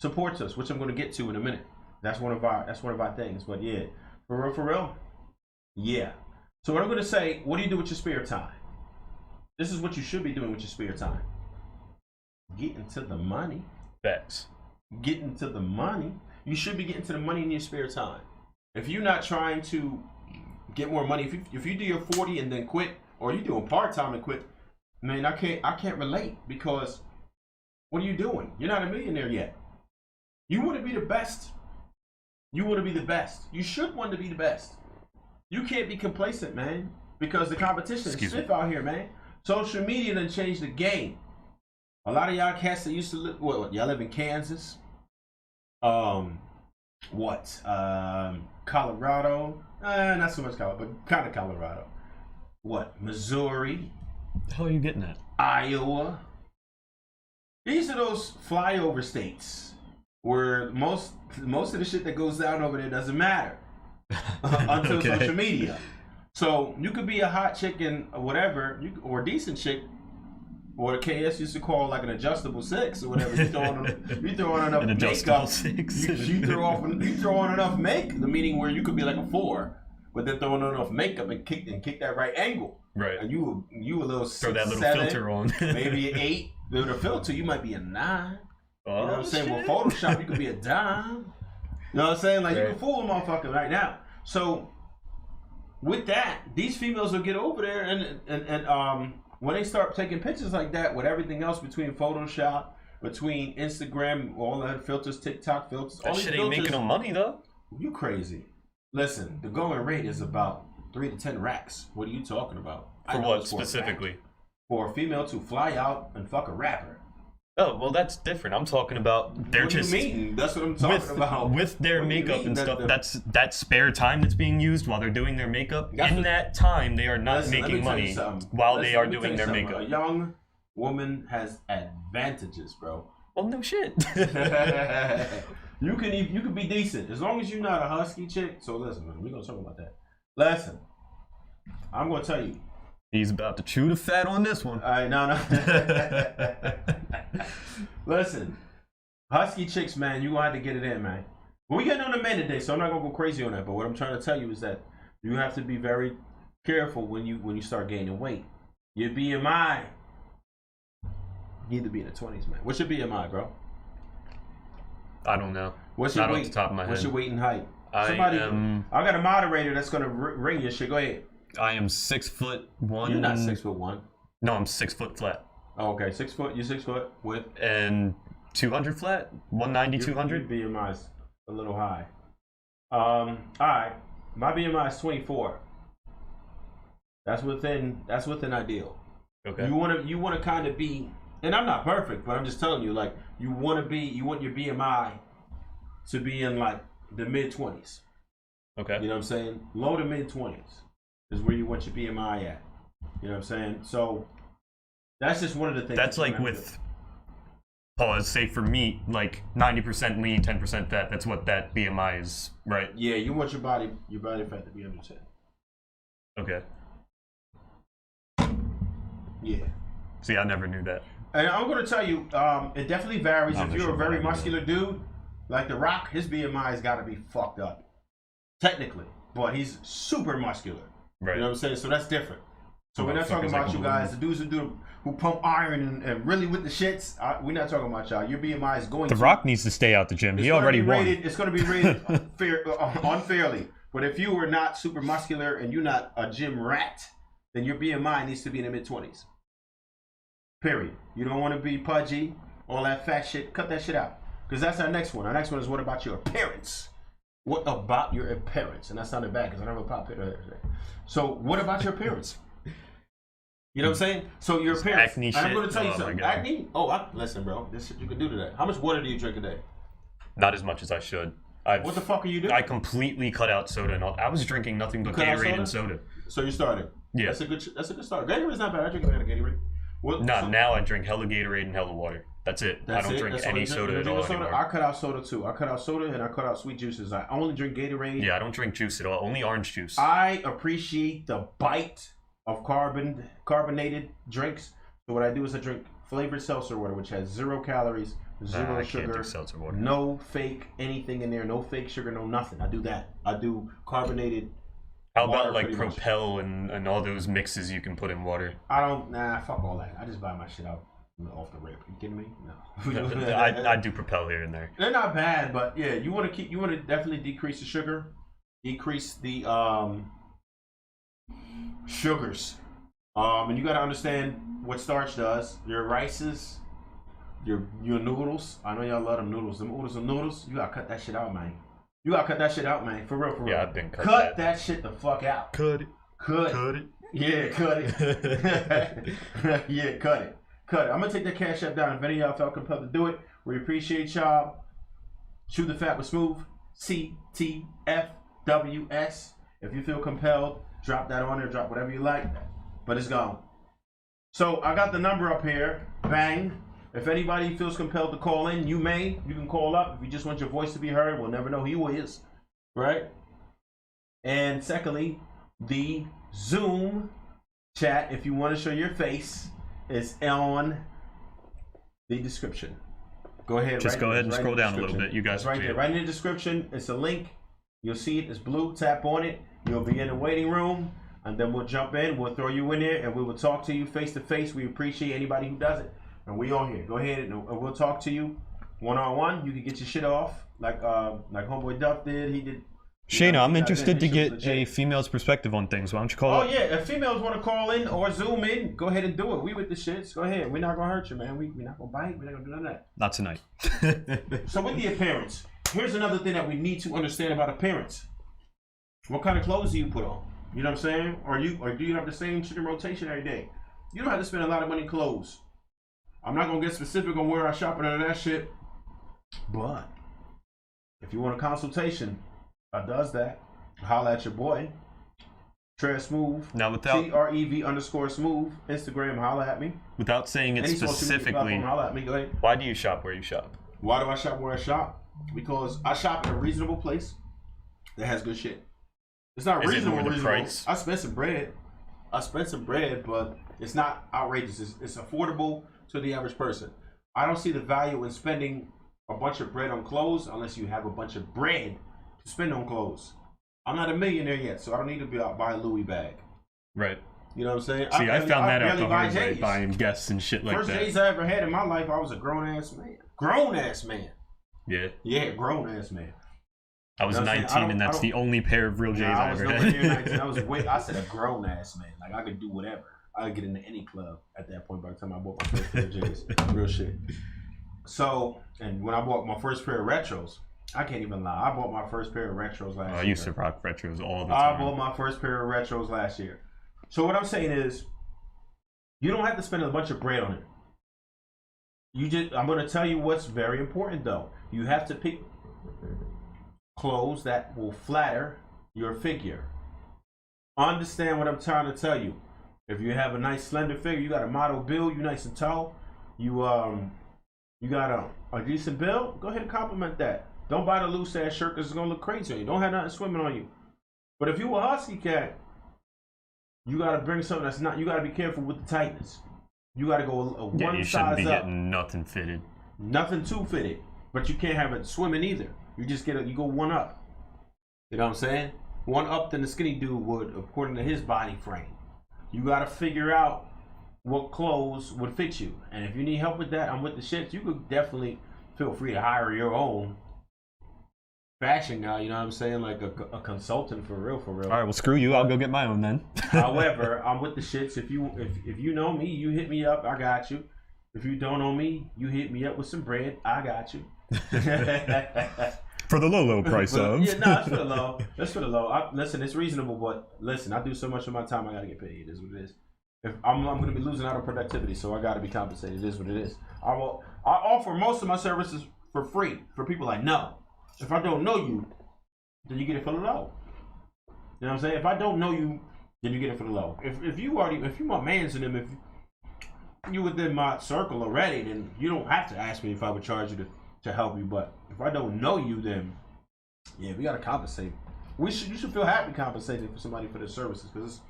B: supports us, which I'm going to get to in a minute. That's one of our things. But yeah, for real, yeah. So what I'm going to say, what do you do with your spare time? This is what you should be doing with your spare time. Getting to the money.
A: Facts.
B: Getting to the money. You should be getting to the money in your spare time. If you're not trying to get more money, if you do your 40 and then quit, or you doing part-time and quit, man, I can't relate, because what are you doing? You're not a millionaire yet. You want to be the best. You should want to be the best. You can't be complacent, man, because the competition is stiff out here, man. Social media done changed the game. A lot of y'all cats that used to live, y'all live in Kansas? Colorado? Not so much Colorado, but kind of Colorado. Missouri?
A: The hell are you getting at?
B: Iowa? These are those flyover states where most of the shit that goes down over there doesn't matter until
A: Okay.
B: social media. So you could be a hot chick and whatever, or a decent chick, or the KS used to call like an adjustable six or whatever. You throw on enough
A: An adjustable
B: makeup.
A: six.
B: You throw on enough make, the meaning where you could be like a 4, but then throw on enough makeup and kick that right angle.
A: Right.
B: And you a little 6,
A: Throw that little
B: 7,
A: filter on.
B: maybe an 8. With a filter, you might be a 9.
A: Oh,
B: You know what I'm saying?
A: shit.
B: With Photoshop, you could be a dime. You know what I'm saying? Like, you
A: Right.
B: can fool a motherfucker right now. So, with that, these females will get over there, and when they start taking pictures like that, with everything else between Photoshop, between Instagram, all that filters, TikTok filters, all
A: That
B: these
A: shit ain't
B: filters,
A: making them money though.
B: you crazy. Listen, the going rate is about 3 to 10 racks. What are you talking about? I
A: For
B: know
A: what
B: it's for a fact.
A: specifically?
B: For a female to fly out and fuck a rapper.
A: Oh, well, that's different. I'm talking about they're
B: What do
A: just
B: you mean? That's what I'm talking about.
A: with their
B: What do you
A: makeup
B: mean?
A: and
B: That
A: stuff.
B: the-
A: That's that spare time that's being used while they're doing their makeup.
B: That's
A: In
B: what-
A: that time, they are not
B: Listen, let me
A: making
B: tell you
A: money
B: something.
A: while
B: Listen,
A: they are
B: let me tell
A: doing
B: you
A: their
B: something.
A: makeup.
B: A young woman has advantages, bro.
A: Well, no shit.
B: You can be decent as long as you're not a husky chick. So listen, man, we're gonna talk about that. Listen, I'm gonna tell you.
A: He's about to chew the fat on this one.
B: All right, no. Listen, husky chicks, man, you gonna have to get it in, man. But we getting on the men today, so I'm not gonna go crazy on that. But what I'm trying to tell you is that you have to be very careful when you start gaining weight. Your BMI need to be in the 20s, man. What's your BMI, bro?
A: I don't know.
B: What's your
A: Not
B: weight?
A: off the top of my
B: What's
A: head.
B: your weight and height?
A: I am
B: got a moderator that's gonna ring your shit. Go ahead.
A: 6'1".
B: You're not 6'1".
A: No, I'm 6 foot flat.
B: Oh, okay, 6 foot. You're 6 foot with
A: And 200 flat? 190, 200?
B: Your BMI is a little high. All right. My BMI is 24. That's within ideal.
A: Okay.
B: You wanna kind of be, and I'm not perfect, but I'm just telling you, like you want your BMI to be in like the mid-20s.
A: Okay.
B: You know what I'm saying? Low to mid-20s is where you want your BMI at. You know what I'm saying? So that's just one of the things.
A: That's like with, pause, say for meat, like 90% lean, 10% fat. That's what that BMI is, right?
B: Yeah, you want your body fat to be under 10.
A: Okay.
B: Yeah.
A: See, I never knew that.
B: And I'm going to tell you, it definitely varies.
A: I'm
B: If
A: not
B: you're
A: sure
B: a very
A: about that
B: muscular dude, like The Rock, his BMI's got to be fucked up. Technically. But he's super muscular.
A: Right.
B: You know what I'm saying? So that's different. So we're not talking
A: Motherfuckers
B: about
A: like
B: you guys, the dudes who pump iron and really with the shits. We're not talking about y'all. Your BMI is going
A: The
B: to...
A: Rock needs to stay out the gym. He already won.
B: It's going to be rated unfairly. But if you were not super muscular and you're not a gym rat, then your BMI needs to be in the mid-20s. Period. You don't want to be pudgy, all that fat shit. Cut that shit out. Because that's our next one. Our next one is what about your appearance? What about your appearance? And that sounded bad because I never popped it earlier. So what about your appearance? You know what I'm saying? So your appearance.
A: Acne
B: and I'm
A: shit.
B: going to tell you
A: Oh, my
B: something.
A: God.
B: Acne? Oh, listen, bro. This shit you can do today. How much water do you drink a day?
A: Not as much as I should.
B: What the fuck are you doing?
A: I completely cut out soda and all. I was drinking nothing but
B: cut out
A: Gatorade and soda.
B: So you started.
A: Yeah.
B: That's a good start. Gatorade's not bad. I drink a lot of Gatorade.
A: Now I drink hella Gatorade and hella water. That's it. I don't drink any soda at all anymore.
B: I cut out soda too. I cut out soda and I cut out sweet juices. I only drink Gatorade.
A: Yeah, I don't drink juice at all. Only orange juice.
B: I appreciate the bite of carbonated drinks. So what I do is I drink flavored seltzer water, which has 0 calories, 0
A: I
B: sugar,
A: can't do seltzer water.
B: no fake anything in there, no fake sugar, no nothing. I do that. I do carbonated.
A: How
B: water
A: about like
B: pretty much.
A: Propel and all those mixes you can put in water?
B: Fuck all that. I just buy my shit out off the rip. You kidding me? No.
A: I do Propel here and there.
B: They're not bad, but yeah, you want to definitely decrease the sugar, decrease the sugars, and you got to understand what starch does. Your rices, your noodles. I know y'all love them noodles. Them noodles. You gotta cut that shit out, man. You gotta cut that shit out, man. For real.
A: Yeah, I've been
B: cut that shit the fuck out.
A: Cut it.
B: Cut it. Yeah, cut it. Yeah, cut it. I'm gonna take that cash app down. If any of y'all felt compelled to do it, we appreciate y'all. Shoot the fat with Smoove. CTFWS. If you feel compelled, drop that on there. Drop whatever you like. But it's gone. So I got the number up here. Bang. If anybody feels compelled to call in, you can call up. If you just want your voice to be heard, we'll never know who you is. Right? And secondly, the Zoom chat, if you want to show your face, is on the description. Go ahead.
A: Just go ahead and scroll down a little bit. You guys
B: it's right there. Right in the description. It's a link. You'll see it. It's blue. Tap on it. You'll be in the waiting room. And then we'll jump in. We'll throw you in there. And we will talk to you face to face. We appreciate anybody who does it. And we on here. Go ahead and we'll talk to you one-on-one. You can get your shit off like Homeboy Duff did. He did.
A: Shayna, I'm interested to get a female's perspective on things. Why don't you call
B: up? Oh, yeah. If females want to call in or Zoom in, go ahead and do it. We with the shits. Go ahead. We're not going to hurt you, man. We're not going to bite. We're not going to do none of that.
A: Not tonight.
B: So with the appearance, here's another thing that we need to understand about appearance. What kind of clothes do you put on? You know what I'm saying? Or do you have the same shit in rotation every day? You don't have to spend a lot of money in clothes. I'm not going to get specific on where I shop and all that shit. But if you want a consultation, does that. Holla at your boy. Smoove.
A: Now without
B: TREV_Smoove. Instagram, holla at me.
A: Without saying it specifically,
B: holla at me. Go ahead.
A: Why do you shop where you shop?
B: Why do I shop where I shop? Because I shop at a reasonable place that has good shit. It's not reasonable.
A: Is it more the price?
B: I spent some bread, but it's not outrageous. It's affordable to the average person. I don't see the value in spending a bunch of bread on clothes unless you have a bunch of bread to spend on clothes. I'm not a millionaire yet, so I don't need to be out buy a Louis bag.
A: Right.
B: You know what I'm saying?
A: See, I found that out the hard way,
B: J's.
A: buying guests and shit like
B: First
A: that.
B: J's I ever had in my life, I was a grown-ass man. Grown-ass man.
A: Yeah.
B: Yeah, grown-ass man.
A: I was 19, and that's the only pair of real J's I ever had.
B: I said a grown-ass man. Like, I could do whatever. I could get into any club at that point by the time I bought my first pair of J's. Real shit. So, and when I bought my first pair of retros, I can't even lie. I bought my first pair of retros last year.
A: I used to rock retros all the time.
B: I bought my first pair of retros last year. So what I'm saying is, You don't have to spend a bunch of bread on it. I'm going to tell you what's very important though. You have to pick clothes that will flatter your figure. Understand what I'm trying to tell you. If you have a nice slender figure, you got a model build, you nice and tall, you got a decent build, go ahead and compliment that. Don't buy the loose ass shirt because it's gonna look crazy on you. Don't have nothing swimming on you. But if you a husky cat, you gotta bring something that's not. You gotta be careful with the tightness. You gotta go one size up.
A: You shouldn't be getting nothing fitted.
B: Nothing too fitted, but you can't have it swimming either. You just you go one up. You know what I'm saying? One up than the skinny dude would, according to his body frame. You gotta figure out what clothes would fit you, and if you need help with that, I'm with the shits. You could definitely feel free to hire your own fashion guy. You know what I'm saying? Like a consultant for real, for real.
A: All right, well, screw you. I'll go get my own then.
B: However, I'm with the shits. If you know me, you hit me up. I got you. If you don't know me, you hit me up with some bread. I got you.
A: For the low price of.
B: Yeah, no, it's for the low. That's for the low. Listen, it's reasonable, but listen, I do so much of my time, I gotta get paid. It is what it is. If I'm gonna be losing out on productivity, so I gotta be compensated. It is what it is. I offer most of my services for free for people I know. If I don't know you, then you get it for the low. You know what I'm saying? If I don't know you, then you get it for the low. If you my mans in them, if you within my circle already, then you don't have to ask me if I would charge you to help you. But if I don't know you, then yeah, we gotta compensate. You should feel happy compensating for somebody for their services, because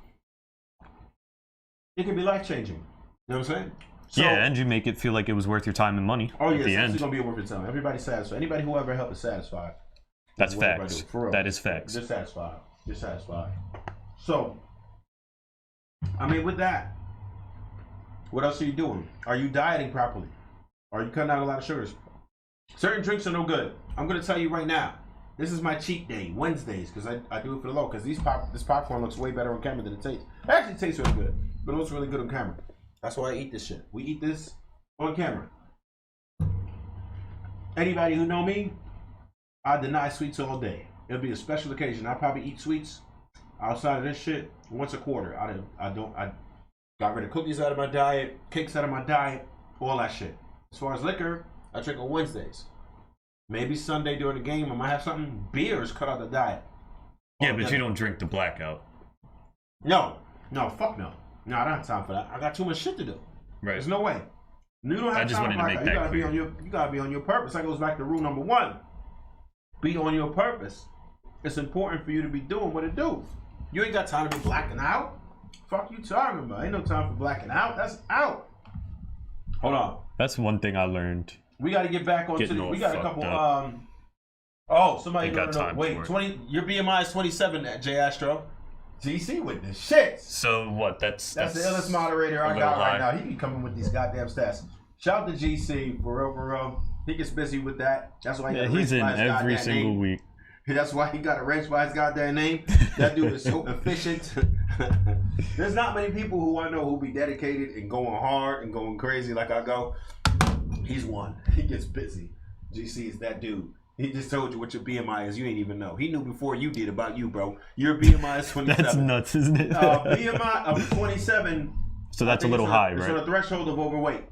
B: it can be life changing. You know what I'm saying? So,
A: yeah, and you make it feel like it was worth your time and money.
B: Oh
A: at
B: yes,
A: the end.
B: it's gonna be worth your time. Everybody's satisfied. Anybody who ever helped is satisfied.
A: That's facts. That is facts.
B: They're satisfied. You're satisfied. So, I mean, with that, what else are you doing? Are you dieting properly? Are you cutting out a lot of sugars? Certain drinks are no good. I'm gonna tell you right now. This is my cheat day, Wednesdays, because I do it for the low. Because this popcorn looks way better on camera than it tastes. It actually tastes really good, but it looks really good on camera. That's why I eat this shit. We eat this on camera. Anybody who know me, I deny sweets all day. It'll be a special occasion. I probably eat sweets outside of this shit once a quarter. I got rid of cookies out of my diet, cakes out of my diet, all that shit. As far as liquor, I drink on Wednesdays. Maybe Sunday during the game, I might have something. Beers cut out the diet.
A: Yeah, but you don't drink the blackout.
B: No, fuck no. No, I don't have time for that. I got too much shit to do.
A: Right.
B: There's no way. You don't have
A: I just
B: time
A: wanted to make that clear.
B: You gotta be on your purpose. That goes back to rule number 1. Be on your purpose. It's important for you to be doing what it do. You ain't got time to be blacking out. Fuck you talking about? Ain't no time for blacking out. That's out. Hold on.
A: That's one thing I learned.
B: We got to get back on. We got a couple. Oh, somebody
A: got time.
B: Wait, 20. Your BMI is 27. J Astro. GC with this shit.
A: So what? That's
B: the illest moderator I got right now. He be coming with these goddamn stats. Shout out to GC for real. He gets busy with that. That's why
A: he's in every single week.
B: That's why he got a wrench by his goddamn name. That dude is so efficient. There's not many people who I know who be dedicated and going hard and going crazy like I go. He's one. He gets busy. GC is that dude. He just told you what your BMI is. You ain't even know. He knew before you did about you, bro. Your BMI is 27.
A: That's nuts, isn't it?
B: BMI of 27.
A: So that's a little high, right?
B: It's on a threshold of overweight.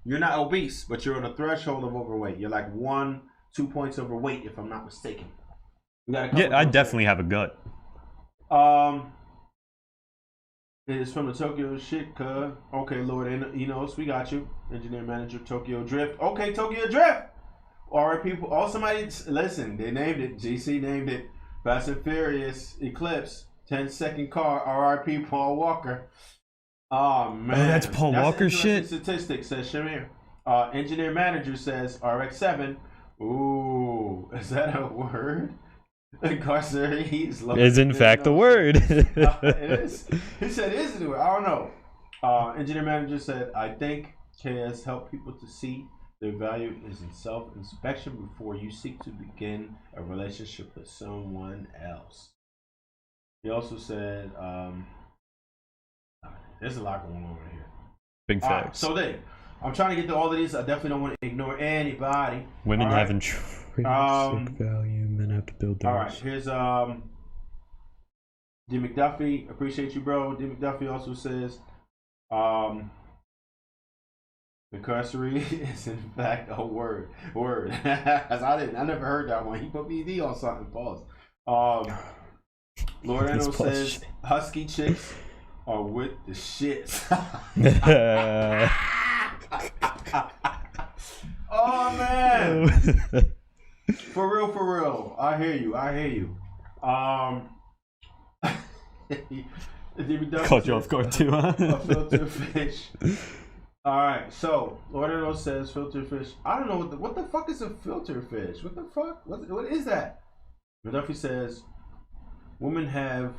B: You're not obese, but you're on a threshold of overweight. You're like 1-2 points overweight, if I'm not mistaken.
A: Yeah, I definitely have a gut.
B: It is from the Tokyo shit, cuz. Okay, Lord Enos, we got you. Engineer manager, Tokyo Drift. Okay, Tokyo Drift. All right, people. Oh, somebody, listen, they named it. GC named it. Fast and Furious Eclipse. 10-second car. RIP Paul Walker. Oh, man.
A: Oh, that's Paul Walker shit?
B: Statistics, says Shamir. Engineer manager says RX7. Ooh, is that a word? Incarcerate
A: is in fact a word.
B: It is. He said, "Isn't it?" I don't know. Engineer manager said, "I think KS help people to see their value is in self-inspection before you seek to begin a relationship with someone else." He also said, "There's a lot going on right here."
A: Big facts.
B: So then, I'm trying to get to all of these. I definitely don't want to ignore anybody.
A: Women have intrinsic value. Men have to build theirs.
B: All right, here's D. McDuffie. Appreciate you, bro. D. McDuffie also says, Incarcerate is in fact a word. As I never heard that one. He put BD on something. Pause. Loreno says husky chicks are with the shit. Oh man. For real. I hear you.
A: Caught you off guard too, huh?
B: A filter fish. Alright, so Loreno says filter fish. I don't know what the fuck is a filter fish? What the fuck? What is that? Duffy says women have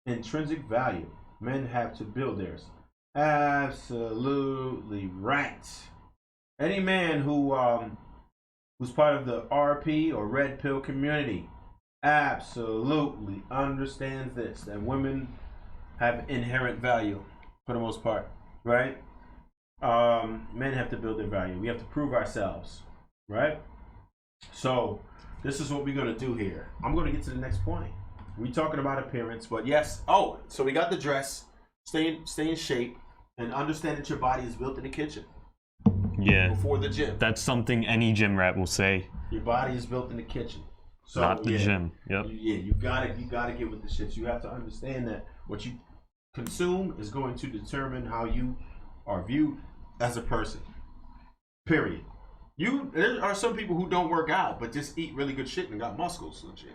B: intrinsic value. Men have to build theirs. Absolutely right. Any man who's part of the RP or red pill community absolutely understands this, that women have inherent value for the most part, right? Men have to build their value. We have to prove ourselves, right? So this is what we're gonna do here. I'm gonna get to the next point. We're talking about appearance, but yes. Oh, so we got the dress. Stay in shape and understand that your body is built in the kitchen.
A: Yeah.
B: Before the gym.
A: That's something any gym rat will say.
B: Your body is built in the kitchen. So,
A: not the gym. Yep.
B: You gotta get with the shits. You have to understand that what you consume is going to determine how you are viewed as a person. Period. There are some people who don't work out but just eat really good shit and got muscles and shit. You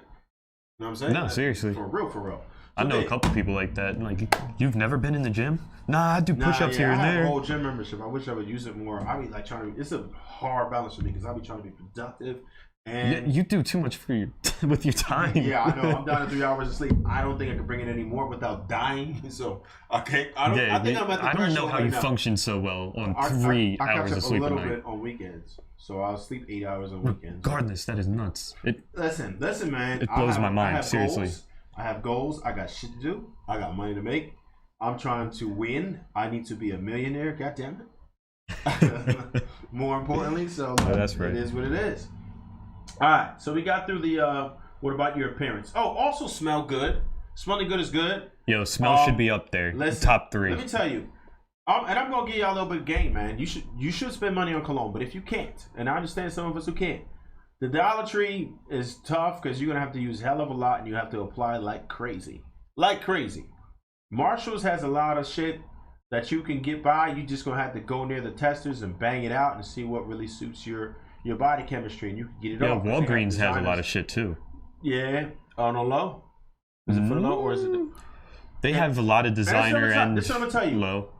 B: know what I'm saying?
A: No, seriously.
B: For real.
A: I know a couple people like that. Like, you've never been in the gym? Nah, I do push-ups here and
B: I have
A: there.
B: a whole gym membership. I wish I would use it more. I be like trying to. It's a hard balance for me because I be trying to be productive. And
A: you do too much for with your time.
B: Yeah, I know. I'm down to 3 hours of sleep. I don't think I can bring it anymore without dying. So okay, I don't
A: know how you function so well on 3 hours of sleep a night.
B: I catch up a little bit on weekends, so I'll sleep 8 hours on weekends.
A: Regardless, that is nuts.
B: Listen, man.
A: It blows my mind. Seriously.
B: I have goals. I got shit to do. I got money to make. I'm trying to win. I need to be a millionaire. God damn it. More importantly, so
A: that's right.
B: It is what it is. All right, so we got through the what about your appearance? Oh, also smell good. Smelling good is good.
A: Yo, smell should be up there.
B: Listen,
A: top 3.
B: Let me tell you, and I'm gonna give y'all a little bit of game, man. You should spend money on cologne, but if you can't, and I understand some of us who can't, the Dollar Tree is tough because you're gonna have to use hell of a lot, and you have to apply like crazy. Marshalls has a lot of shit that you can get by. You just gonna have to go near the testers and bang it out and see what really suits your body chemistry, and you can get it off.
A: Yeah, Walgreens has a lot of shit too.
B: Yeah, on the low. Is it for the low or is it?
A: They have a lot of designer and
B: that's what I'm gonna tell you.
A: Low.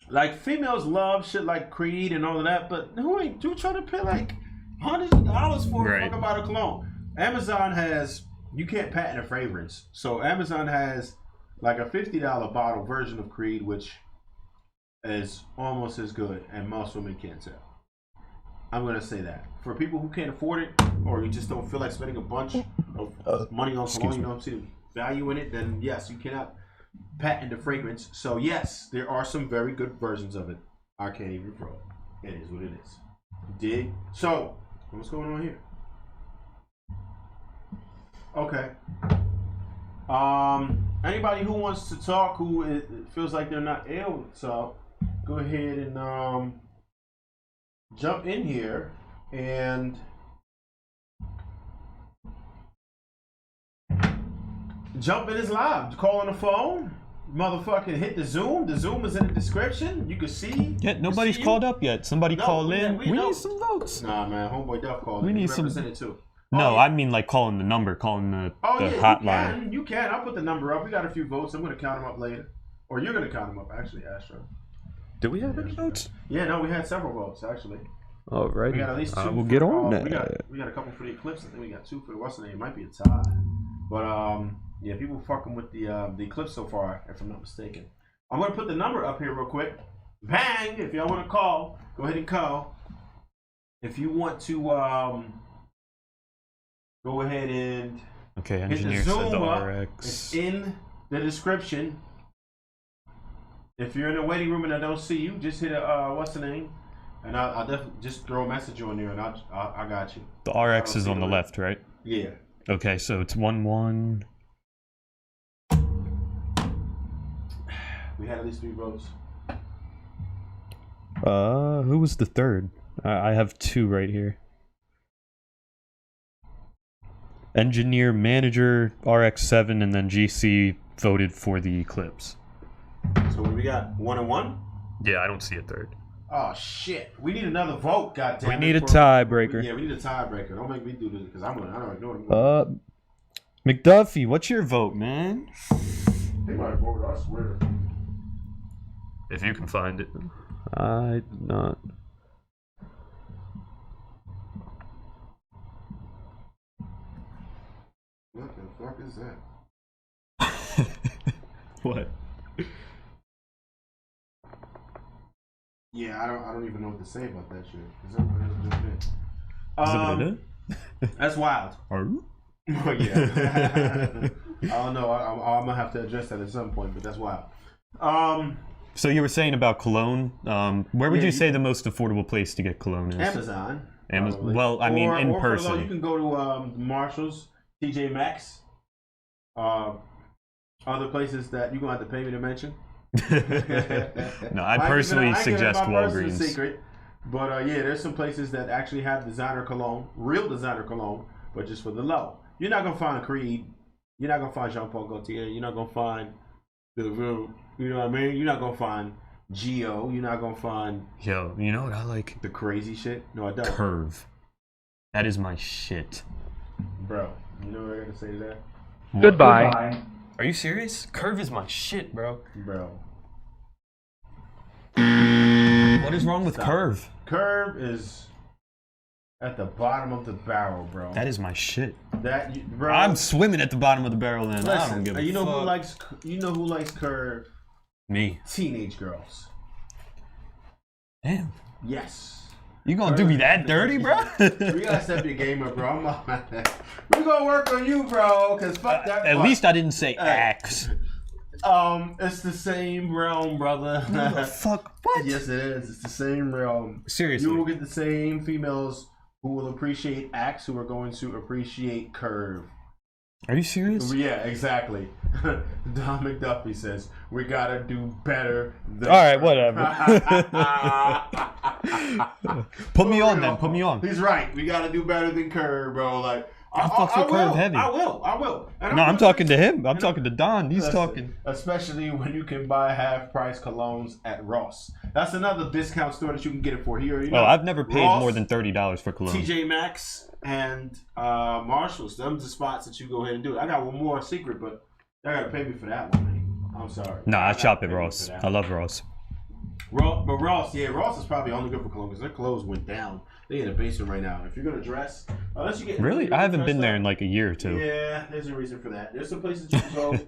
B: Like females love shit like Creed and all of that, but who ain't trying to pay like hundreds of dollars for a fucking bottle of cologne? Amazon has, you can't patent a fragrance, so Amazon has like a $50 bottle version of Creed, which is almost as good, and most women can't tell. I'm gonna say that for people who can't afford it, or you just don't feel like spending a bunch of money on cologne, you don't see the value in it, then yes, you cannot patent the fragrance. So yes, there are some very good versions of it. I can't even throw it. It is what it is. Dig? So what's going on here? Okay. Anybody who wants to talk, who feels like they're not able to talk, go ahead and jump in here and jump in his live. Call on the phone. Motherfucking hit the Zoom. The Zoom is in the description. You can see.
A: Yeah, nobody's called up yet. Somebody call in. We
B: know.
A: need some votes.
B: Nah, man. Homeboy Duff called in.
A: We need some.
B: Too.
A: No, I mean like calling the number, calling the hotline.
B: You can. I'll put the number up. We got a few votes. I'm going to count them up later. Or you're going to count them up, actually, Astro.
A: Do we have any votes?
B: Yeah, no, we had several votes, actually.
A: All right.
B: We got at least 2.
A: We'll get on that.
B: We got a couple for the Eclipse. I think we got 2 for the what's the name. It might be a tie. But, yeah, people fucking with the Eclipse so far, if I'm not mistaken. I'm going to put the number up here real quick. Bang! If y'all want to call, go ahead and call. If you want to go ahead and hit the Zoom up. It's in the description. If you're in the waiting room and I don't see you, just hit a what's the name, and I'll definitely just throw a message on there, and I got you.
A: The RX is on the left, right?
B: Yeah.
A: Okay, so it's 1-1.
B: We had at least 3 votes.
A: Who was the third? I have two right here. Engineer, manager, RX7, and then GC voted for the Eclipse.
B: So what we got? 1 and 1?
A: Yeah, I don't see a third.
B: Oh shit! We need another vote. Goddamn.
A: We need a tiebreaker.
B: Yeah, we need a tiebreaker. Don't make me do this because I don't know.
A: McDuffie, what's your vote, man?
B: They might vote. I swear.
A: If you can find it. I not.
B: What the fuck is that?
A: What?
B: Yeah, I don't even know what to say about that shit. Because everybody has a bit. That's wild. Oh yeah. I don't know. I'm gonna have to address that at some point, but that's wild.
A: So you were saying about cologne. Where would you say the most affordable place to get cologne is?
B: Amazon.
A: Amazon. Well, I mean, in person.
B: You can go to Marshalls, TJ Maxx, other places that you're gonna have to pay me to mention.
A: No, I personally suggest Walgreens.
B: Secret, but yeah, there's some places that actually have designer cologne, real designer cologne, but just for the low. You're not gonna find Creed. You're not gonna find Jean Paul Gaultier. You're not gonna find the real. You know what I mean? You're not gonna find Geo. You're not gonna find.
A: Yo, you know what I like?
B: The crazy shit. No, I don't.
A: Curve. That is my shit.
B: Bro, you know what I gotta say to that?
E: Goodbye.
A: Are you serious? Curve is my shit, bro.
B: Bro.
A: What is wrong with Curve?
B: Curve is at the bottom of the barrel, bro.
A: That is my shit.
B: Bro.
A: I'm swimming at the bottom of the barrel, then. I don't give a
B: you know
A: fuck.
B: who likes Curve?
A: Me.
B: Teenage girls.
A: Damn.
B: Yes.
A: You gonna do me that dirty, bro?
B: We gotta step your game up, bro. We gonna work on you, bro. Cause fuck that.
A: At least I didn't say axe.
B: It's the same realm, brother.
A: What the fuck? What?
B: Yes, it is. It's the same realm.
A: Seriously.
B: You will get the same females who will appreciate axe who are going to appreciate curve.
A: Are you serious?
B: Yeah, exactly. Don McDuffie says we gotta do better than
A: all right, whatever. Put me on then. Put me on.
B: He's right. We gotta do better than Curve, bro. Like
A: I fucks with Curve heavy.
B: I will.
A: No, I'm talking to him. I'm talking to Don. He's talking.
B: Especially when you can buy half-price colognes at Ross. That's another discount store that you can get it for. Here, you know.
A: Well, I've never paid
B: Ross,
A: more than $30 for cologne.
B: TJ Maxx and Marshalls. Them's the spots that you go ahead and do it. I got one more secret, but y'all gotta pay me for that one. Man. I'm sorry.
A: No, I shop at Ross. I love Ross.
B: But Ross is probably only good for cologne because their clothes went down. They in the basement right now. If you're gonna dress, unless you get
A: really, I haven't been there in like a year or two.
B: Yeah, there's a reason for that. There's some places you can go.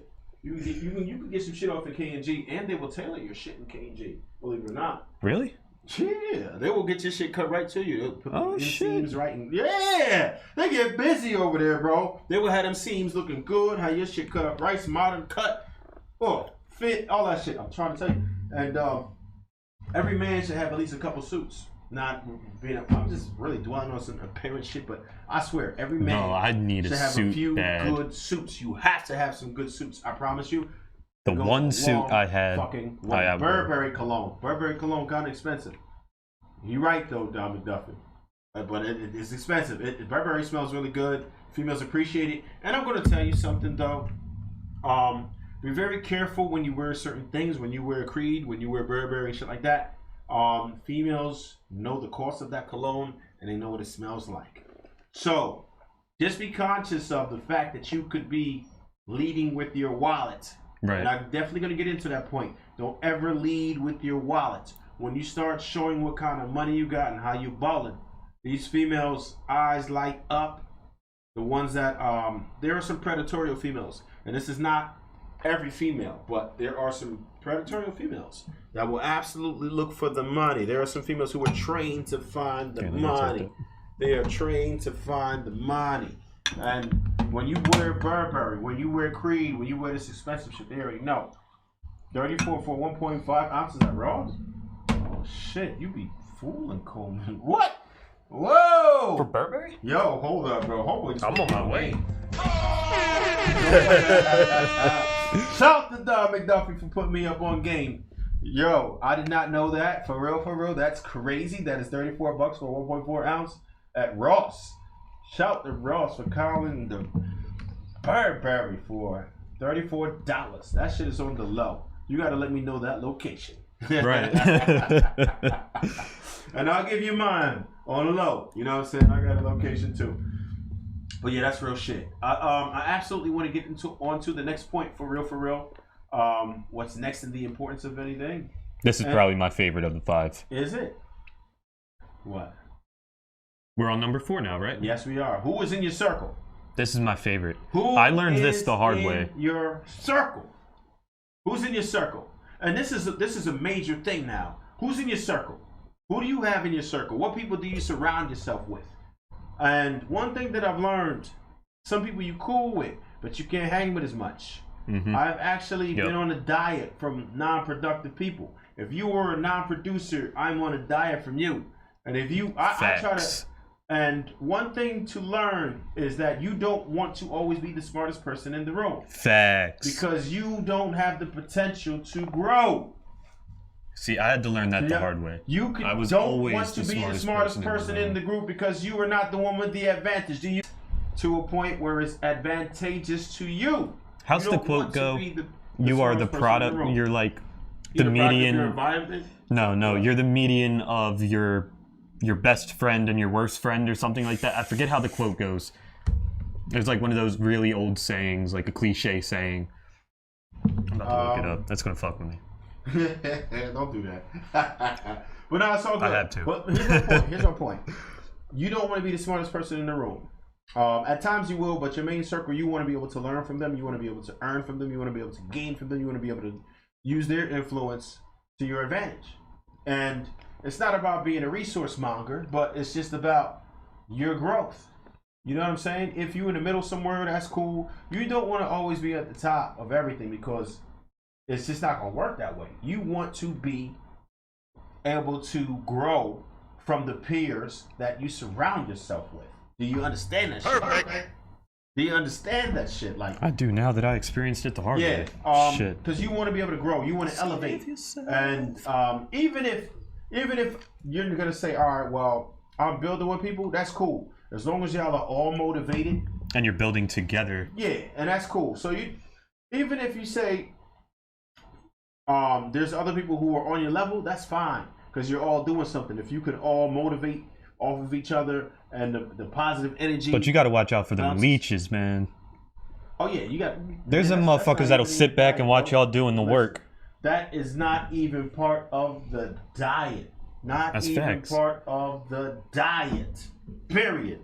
B: you can get some shit off in K&G, and they will tailor your shit in K&G. Believe it or not.
A: Really?
B: Yeah, they will get your shit cut right to you. They'll put the
A: shit.
B: seams right in. Yeah, they get busy over there, bro. They will have them seams looking good. Have your shit cut up right, modern cut, fit, all that shit. I'm trying to tell you. And every man should have at least a couple suits. Not being, I'm just really dwelling on some apparent shit, but I swear, every man
A: I need
B: should
A: a
B: have
A: suit
B: a few
A: bad.
B: good suits. You have to have some good suits. I promise you.
A: The one suit I had,
B: I have Burberry cologne. Burberry cologne kind of expensive. You're right though, Don McDuffie. But it's expensive. Burberry smells really good. Females appreciate it. And I'm going to tell you something though. Be very careful when you wear certain things. When you wear Creed, when you wear Burberry, shit like that. Females know the cost of that cologne and they know what it smells like. So just be conscious of the fact that you could be leading with your wallet.
A: Right.
B: And I'm definitely going to get into that point. Don't ever lead with your wallet. When you start showing what kind of money you got and how you ballin', these females' eyes light up. The ones that, there are some predatory females. And this is not every female, but there are some predatory females that will absolutely look for the money. There are some females who are trained to find the money. They are trained to find the money. And when you wear Burberry, when you wear Creed, when you wear this expensive shit, they already know. 34 for 1.5 ounces at Ross? Oh shit, you be fooling Coleman. What? Whoa!
A: For Burberry?
B: Yo, hold up, bro.
A: I'm on my way.
B: Shout to Don McDuffie for putting me up on game. Yo, I did not know that. For real. That's crazy. That is $34 for 1.4 ounce at Ross. Shout to Ross for calling the Burberry for $34. That shit is on the low. You gotta let me know that location.
A: Right.
B: And I'll give you mine on the low. You know what I'm saying? I got a location too. But yeah, that's real shit. I absolutely want to get onto the next point for real. What's next in the importance of anything?
A: This is probably my favorite of the 5.
B: Is it? What?
A: We're on number 4 now, right?
B: Yes, we are. Who is in your circle?
A: This is my favorite.
B: Who
A: I learned this
B: is
A: the hard
B: in
A: way.
B: your circle? Who's in your circle? And this is a major thing now. Who's in your circle? Who do you have in your circle? What people do you surround yourself with? And one thing that I've learned, some people you cool with, but you can't hang with as much.
A: Mm-hmm.
B: I've actually been on a diet from non-productive people. If you were a non-producer, I'm on a diet from you. And if you, I try to, and one thing to learn is that you don't want to always be the smartest person in the room.
A: Facts.
B: Because you don't have the potential to grow.
A: See, I had to learn that the hard way.
B: You don't want to be the smartest person in the group because you are not the one with the advantage. Do you? To a point where it's advantageous to you.
A: How's the quote go? You are the product. You're like the median. No, you're the median of your best friend and your worst friend or something like that. I forget how the quote goes. There's like one of those really old sayings, like a cliche saying. I'm about to look it up. That's gonna fuck with me.
B: Don't do that. But no, it's all good.
A: I had to.
B: But here's my point. You don't want to be the smartest person in the room. At times you will, but your main circle, you want to be able to learn from them. You want to be able to earn from them. You want to be able to gain from them. You want to be able to use their influence to your advantage. And it's not about being a resource monger, but it's just about your growth. You know what I'm saying? If you're in the middle somewhere, that's cool. You don't want to always be at the top of everything because it's just not going to work that way. You want to be able to grow from the peers that you surround yourself with. Do you understand that shit? Do you understand that shit? Like
A: I do now that I experienced it the hard way. Shit.
B: Because you want to be able to grow. You want to elevate. And even if you're going to say, all right, well, I'm building with people, that's cool. As long as y'all are all motivated.
A: And you're building together.
B: Yeah, and that's cool. So even if you say, there's other people who are on your level, that's fine because you're all doing something. If you could all motivate off of each other and the positive energy.
A: But you got to watch out for the leeches, man.
B: Oh yeah, you got.
A: There's some motherfuckers that'll sit back and watch y'all doing the work.
B: That is not even part of the diet. That's even facts. Part of the diet. Period.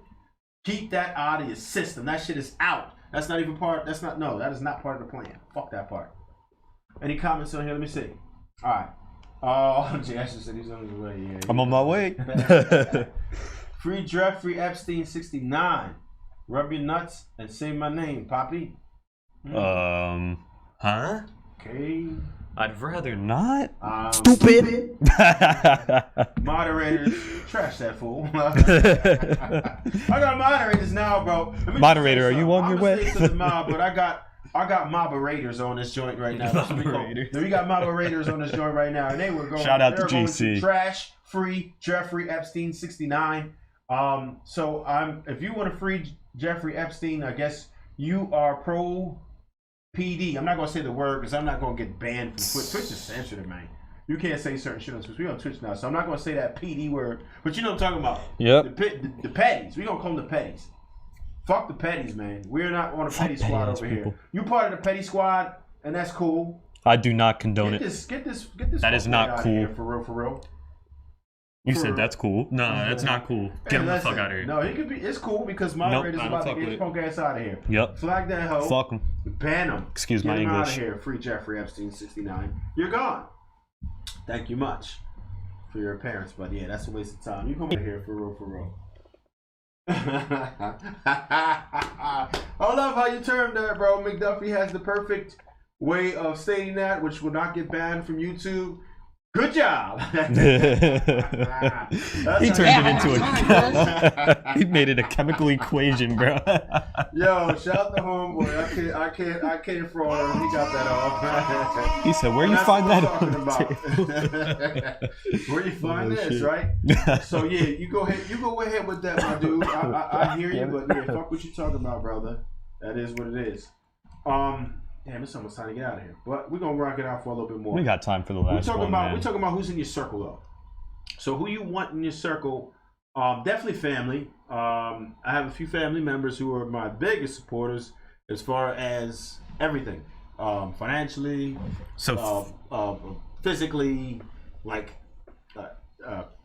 B: Keep that out of your system. That shit is out. That's not even part. That is not part of the plan. Fuck that part. Any comments on here? Let me see. All right. Oh, Jason said he's on his way. Yeah,
A: I'm on my way.
B: Free Jeffrey Epstein 69. Rub your nuts and say my name, Poppy.
A: Huh?
B: Okay.
A: I'd rather not.
F: Stupid.
B: Moderators, trash that fool. I got moderators now, bro.
A: Moderator, are you on your way?
B: But I got moderators on this joint right now. We got moderators on this joint right now, and they were going.
A: Shout out to GC.
B: Trash free Jeffrey Epstein 69. So if you want to free Jeffrey Epstein, I guess you are pro PD. I'm not gonna say the word because I'm not gonna get banned from Twitch. Twitch is censored, man. You can't say certain shit on Twitch. We're on Twitch now, so I'm not gonna say that PD word. But you know what I'm talking about.
A: Yep.
B: The petties. We gonna call them the petties. Fuck the petties, man. We're not on a petty squad over here. You part of the petty squad, and that's cool.
A: I do not condone it.
B: Get this.
A: That is not cool.
B: For real.
A: You said that's cool. No, that's not cool. Get him the fuck out of here.
B: No, he could be. It's cool because moderator's about to get his punk ass out of here.
A: Yep.
B: Flag that hoe.
A: Fuck him.
B: Ban him.
A: Excuse my
B: English. Get him out of here. Free Jeffrey Epstein 69. You're gone. Thank you much for your appearance, but yeah, that's a waste of time. You come over here for real. I love how you termed that, bro. McDuffie has the perfect way of stating that, which will not get banned from YouTube. Good job.
A: He turned it into a. He made it a chemical equation, bro.
B: Yo, shout out to homeboy. I can't fraud him. He got that off.
A: He said, "Where you
B: That's
A: find
B: what
A: that
B: I'm
A: on the
B: talking about. Where you find
A: Oh,
B: this,
A: shit.
B: right? So yeah, you go ahead with that, my dude. I hear you, but yeah, fuck what you talking about, brother. That is what it is. Damn, it's almost time to get out of here. But we're gonna rock it out for a little bit more.
A: We got time for the last one, man.
B: We're talking about who's in your circle though. So who you want in your circle? Definitely family. I have a few family members who are my biggest supporters as far as everything, financially, physically, like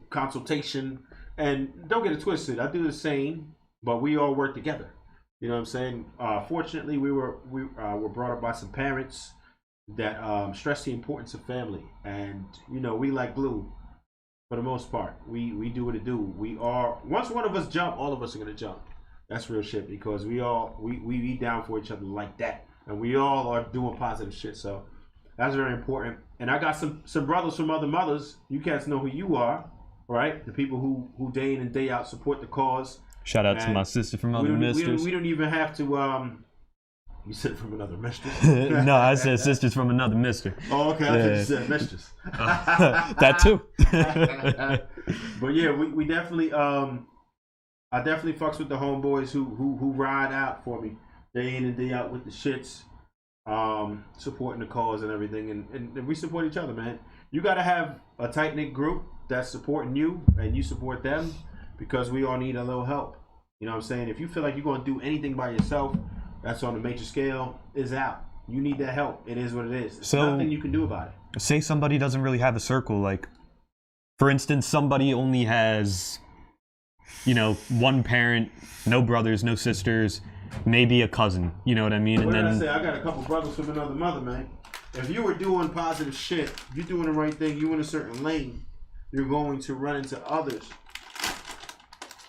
B: consultation. And don't get it twisted. I do the same, but we all work together. You know what I'm saying? Fortunately, we were brought up by some parents that stress the importance of family, and you know, we like glue. For the most part, we do what it do. We are, once one of us jump, all of us are gonna jump. That's real shit, because we be down for each other like that, and we all are doing positive shit. So that's very important. And I got some brothers from other mothers. You cats know who you are, right? The people who day in and day out support the cause.
A: Shout out to my sister from other misters.
B: We don't even have to. You said from another mistress?
A: No, I said sisters from another mister.
B: Oh, okay. I thought you said mistress.
A: That too.
B: But yeah, we definitely. I definitely fucks with the homeboys who ride out for me day in and day out with the shits, supporting the cause and everything, and we support each other, man. You got to have a tight knit group that's supporting you, and you support them, because we all need a little help. You know what I'm saying? If you feel like you're gonna do anything by yourself, that's on a major scale, is out. You need that help. It is what it is. There's nothing you can do about it.
A: Say somebody doesn't really have a circle, like, for instance, somebody only has, you know, one parent, no brothers, no sisters, maybe a cousin. You know what I mean?
B: What
A: And
B: did
A: then
B: I say? I got a couple brothers from another mother, man. If you were doing positive shit, you're doing the right thing, you in a certain lane, you're going to run into others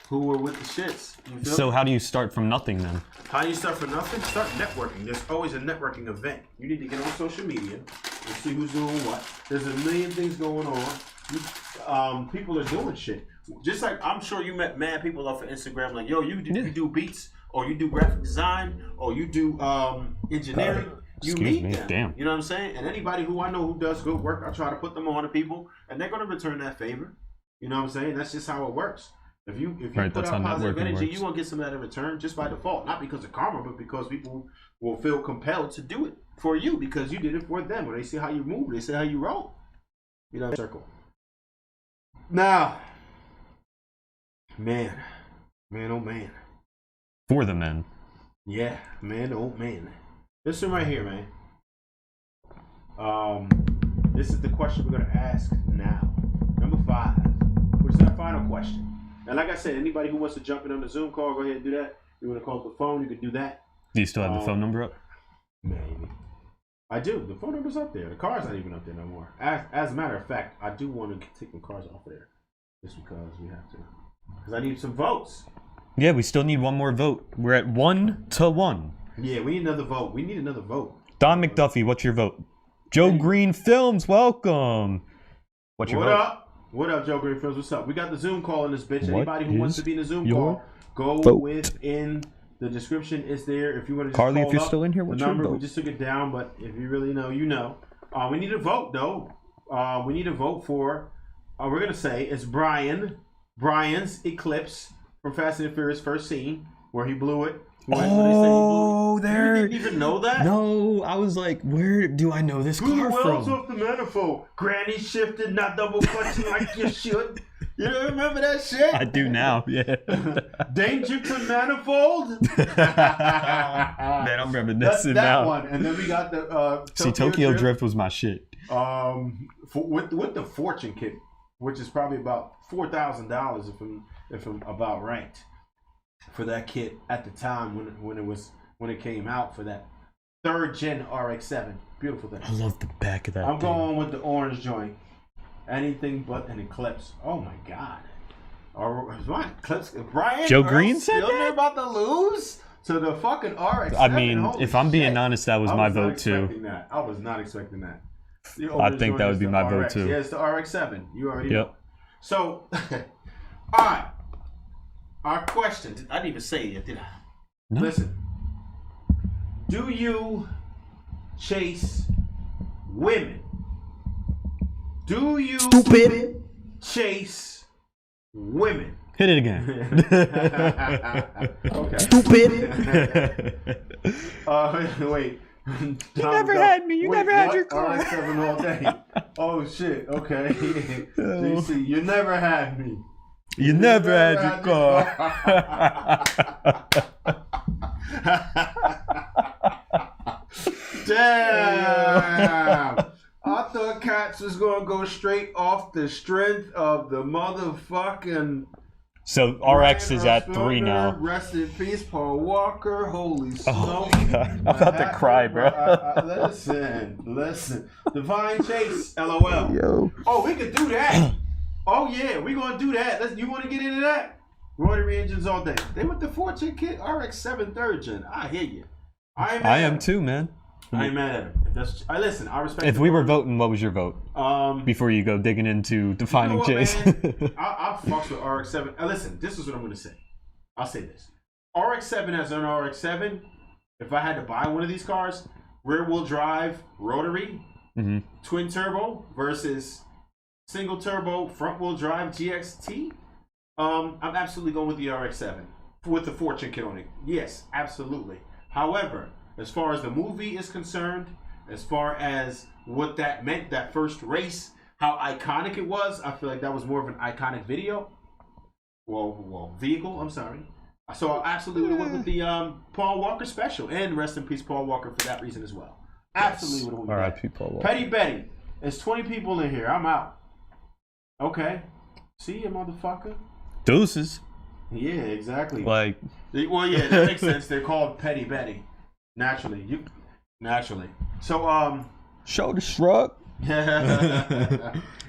B: who are with the shits. You feel
A: so
B: me?
A: how do you start from nothing then?
B: How do you start from nothing? Start networking. There's always a networking event. You need to get on social media and see who's doing what. There's a million things going on. People are doing shit. Just like, I'm sure you met mad people off of Instagram, like, yo, you do beats, or you do graphic design, or you do engineering. You
A: Excuse
B: meet
A: me,
B: them.
A: damn.
B: You know what I'm saying? And anybody who I know who does good work, I try to put them on to people, and they're going to return that favor. You know what I'm saying? That's just how it works. If you
A: Right,
B: put
A: that's
B: out
A: how
B: positive
A: networking
B: energy,
A: works.
B: you won't get some of that in return just by default. Not because of karma, but because people will feel compelled to do it for you because you did it for them. When they see how you move, they see how you roll. You know, circle. Now, man, oh man.
A: For the men.
B: Yeah, man, oh man. This one right here, man. This is the question we're gonna ask now. Number 5, which is our final question. And like I said, anybody who wants to jump in on the Zoom call, go ahead and do that. If you want to call up the phone, you can do that.
A: Do you still have the phone number up?
B: Maybe. I do. The phone number's up there. The car's not even up there no more. As a matter of fact, I do want to take the cars off there. Just because we have to. Because I need some votes.
A: Yeah, we still need one more vote. We're at 1-1.
B: Yeah, we need another vote. We need another vote.
A: Don McDuffie, what's your vote? Joe Green Films, welcome. What's your
B: What
A: vote?
B: up? What up, Joe Green Films? What's up? We got the Zoom call in this bitch.
A: What
B: Anybody who wants to be in the Zoom
A: your
B: call, go
A: vote?
B: within the description. Is there. If you want to just
A: Carly,
B: call
A: if you're
B: up
A: still in here, what's
B: the
A: your
B: number,
A: vote?
B: we just took it down, but if you really know, you know. We need a vote, though. We need a vote for, we're going to say, it's Brian's Eclipse from Fast and the Furious first scene, where he blew it.
A: Oh, there.
B: You didn't even know that?
A: No, I was like, where do I know this
B: Who
A: car
B: welds
A: from?
B: off the manifold? Granny shifted, not double clutching like you should. You don't remember that shit?
A: I do now, yeah.
B: Danger to manifold?
A: Man, I'm reminiscing
B: that
A: now.
B: one. And then we got the
A: See, Tokyo Drift was my shit.
B: with the Fortune kit, which is probably about $4,000 if I'm about right for that kit at the time when it came out for that 3rd gen RX-7. Beautiful thing.
A: I love the back of that
B: I'm
A: thing.
B: going with the orange joint. Anything but an Eclipse. Oh my god. Right, Eclipse. Brian
A: Joe
B: Earl
A: Green said
B: still
A: that?
B: about to lose to the fucking RX-7.
A: I mean,
B: Holy
A: if I'm being
B: shit.
A: honest, that was
B: I
A: my
B: was not
A: vote too.
B: expecting that. I was not expecting that.
A: I think that would be my vote too.
B: Yeah, it's the RX-7. You already
A: Yep.
B: know. So, all right. Our question. I didn't even say it, did I?
A: No.
B: Listen. Do you chase women? Do you chase women?
A: Hit it again.
B: Okay. Wait.
A: You never had me. You never had your car.
B: RX-7 all day. Oh shit. Okay. JC, you never had me.
A: You never had your car.
B: Damn. I thought Cats was gonna go straight off the strength of the motherfucking.
A: So RX is at 3 now.
B: Rest in peace, Paul Walker. Holy smoke.
A: Oh God. I'm about to cry, bro.
B: Listen. Divine Chase, LOL.
A: Yo.
B: Oh, we could do that. Oh yeah, we gonna do that. You want to get into that? Rotary engines all day. They with the 4-gen kit, RX-7 3rd gen. I hear you.
A: I am too, man.
B: I ain't mad at him. Listen, I respect.
A: If we were voting, what was your vote? Before you go digging into defining
B: what,
A: Chase.
B: I fucks with RX-7. Listen, this is what I'm gonna say. I'll say this: RX-7 as an RX-7. If I had to buy one of these cars, rear wheel drive, rotary, twin turbo versus single turbo front wheel drive GXT. I'm absolutely going with the RX-7 with the Fortune kit on it. Yes, absolutely. However, as far as the movie is concerned, as far as what that meant, that first race, how iconic it was, I feel like that was more of an iconic video. Well, vehicle, I'm sorry. So I absolutely went with the Paul Walker special. And rest in peace, Paul Walker, for that reason as well. Absolutely would have went with
A: R.I.P. Paul Walker.
B: Petty Betty. There's 20 people in here. I'm out. Okay. See you, motherfucker.
A: Deuces.
B: Yeah, exactly.
A: Like.
B: Well, yeah, that makes sense. They're called Petty Betty. Naturally. So,
A: Shoulder shrug.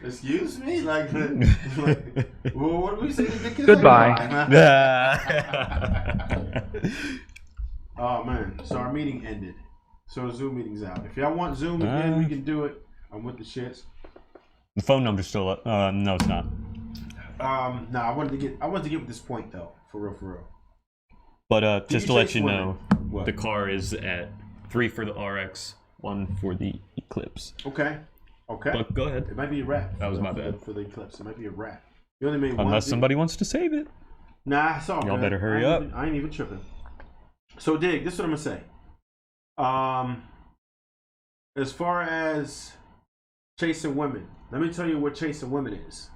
B: Excuse me? Like well, what do we say?
E: Goodbye.
B: Oh, man. So our meeting ended. So Zoom meeting's out. If y'all want Zoom again, we can do it. I'm with the shits.
A: The phone number's still up. No, it's not.
B: No, I wanted to get with this point though, for real.
A: But just to let you know,
B: What?
A: the car is at 3 for the RX, 1 for the Eclipse.
B: Okay.
A: But go ahead.
B: It might be a wrap.
A: That was my bad.
B: For the Eclipse, it might be a wrap. You only made one.
A: Unless somebody wants to save it.
B: Nah, it's all
A: Y'all
B: good.
A: better hurry up.
B: I ain't even tripping. So, Dig, this is what I'm gonna say. As far as chasing women, let me tell you what chasing women is.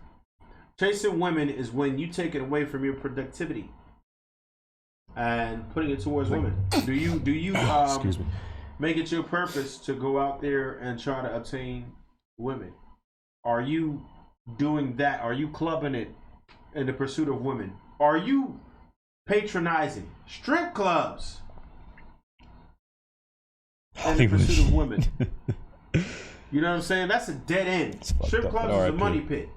B: Chasing women is when you take it away from your productivity and putting it towards women. Do you
A: Excuse me.
B: make it your purpose to go out there and try to obtain women? Are you doing that? Are you clubbing it in the pursuit of women? Are you patronizing strip clubs in the pursuit of women? You know what I'm saying? That's a dead end. Strip clubs is a money pit.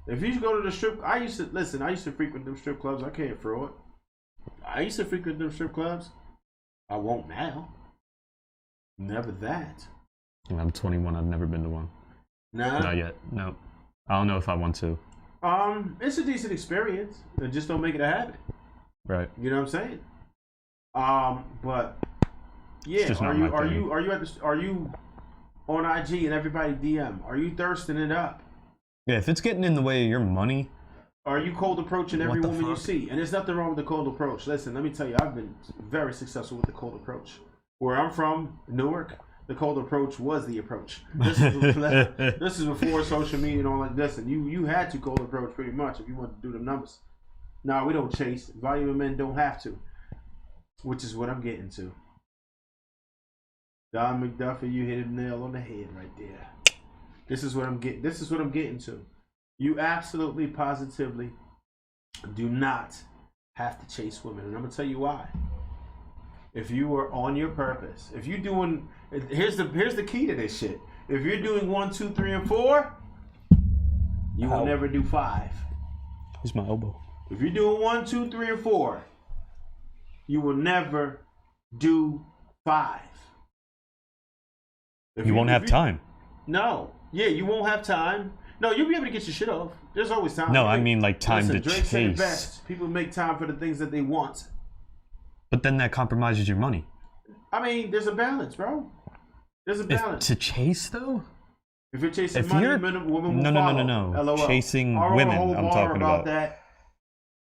B: If you go to the strip, I used to frequent them strip clubs. I can't fraud. I used to frequent them strip clubs. I won't now. Never that.
A: I'm 21. I've never been to one.
B: Nah.
A: Not yet. No. I don't know if I want to.
B: It's a decent experience. Just don't make it a habit.
A: Right.
B: You know what I'm saying? But yeah,
A: just
B: are
A: not
B: you
A: my thing.
B: are you on IG and everybody DM? Are you thirsting it up?
A: Yeah, if it's getting in the way of your money.
B: Are you cold approaching every
A: What the
B: woman you
A: fuck?
B: see? And there's nothing wrong with the cold approach. Listen, let me tell you, I've been very successful with the cold approach. Where I'm from, Newark, the cold approach was the approach. This is before social media and all that. Listen, you had to cold approach pretty much if you wanted to do the numbers. Nah, we don't chase. Volume of men don't have to. Which is what I'm getting to. Don McDuffie, you hit a nail on the head right there. This is what I'm getting to. You absolutely, positively do not have to chase women. And I'm going to tell you why. If you are on your purpose, if you're doing, here's the key to this shit. If you're doing 1, 2, 3, and 4, you will never do 5.
A: Here's my elbow.
B: If you're doing 1, 2, 3, and 4, you will never do 5.
A: You won't have time.
B: No. Yeah, you won't have time. No, you'll be able to get your shit off. There's always time.
A: No, I mean like time to
B: Drake said it
A: chase.
B: best. People make time for the things that they want.
A: But then that compromises your money.
B: I mean, there's a balance, bro. There's a balance.
A: To chase though?
B: If you're chasing
A: If
B: money,
A: you're-
B: women will
A: No.
B: follow. LOL.
A: Chasing
B: I wrote
A: women,
B: a whole
A: I'm
B: bar
A: talking about.
B: that.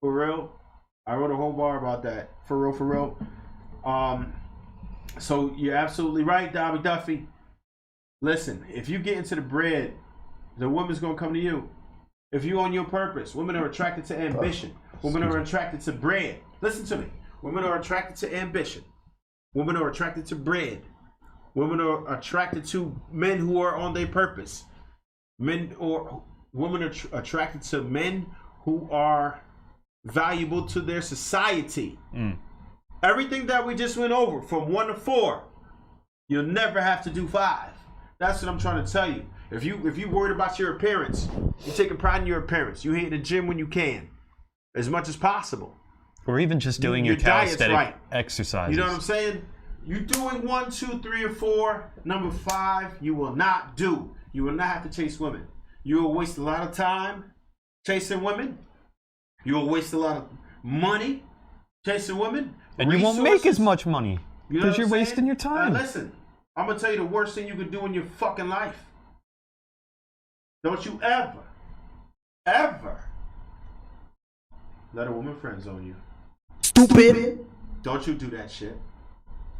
B: For real. I wrote a whole bar about that. For real. So you're absolutely right, Dobby Duffy. Listen, if you get into the bread, the woman's gonna come to you. If you on your purpose, women are attracted to ambition. Women are attracted to bread. Listen to me. Women are attracted to ambition. Women are attracted to bread. Women are attracted to men who are on their purpose. Women are attracted to men who are valuable to their society. Everything that we just went over, from 1 to 4, you'll never have to do 5. That's what I'm trying to tell you. If you worried about your appearance, you're taking pride in your appearance. You hit the gym when you can, as much as possible.
A: Or even just doing your
B: diet's
A: calisthenic
B: right.
A: exercises.
B: You know what I'm saying? You're doing 1, 2, 3, or 4. Number 5, you will not do. You will not have to chase women. You will waste a lot of time chasing women. You will waste a lot of money chasing women.
A: And you won't make as much money
B: You know
A: because
B: what
A: you're
B: I'm
A: wasting
B: saying?
A: your time.
B: Listen, I'm gonna tell you the worst thing you could do in your fucking life. Don't you ever let a woman friend zone you.
F: Stupid.
B: Don't you do that shit.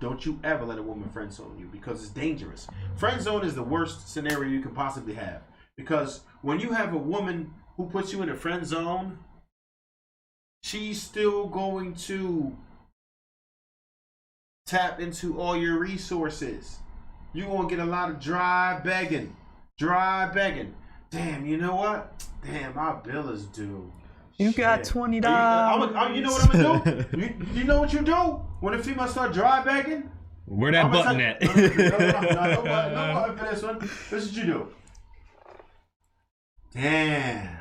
B: Don't you ever let a woman friend zone you, because it's dangerous. Friend zone is the worst scenario you can possibly have, because when you have a woman who puts you in a friend zone, she's still going to tap into all your resources. You're going to get a lot of dry begging. Damn, you know what? Damn, my bill is due.
A: You got
B: Shit.
A: $20.
B: You know what I'm going to do? You know what you do when a female start dry begging?
A: Where that button at?
B: No button for this one. This is what you do. Damn.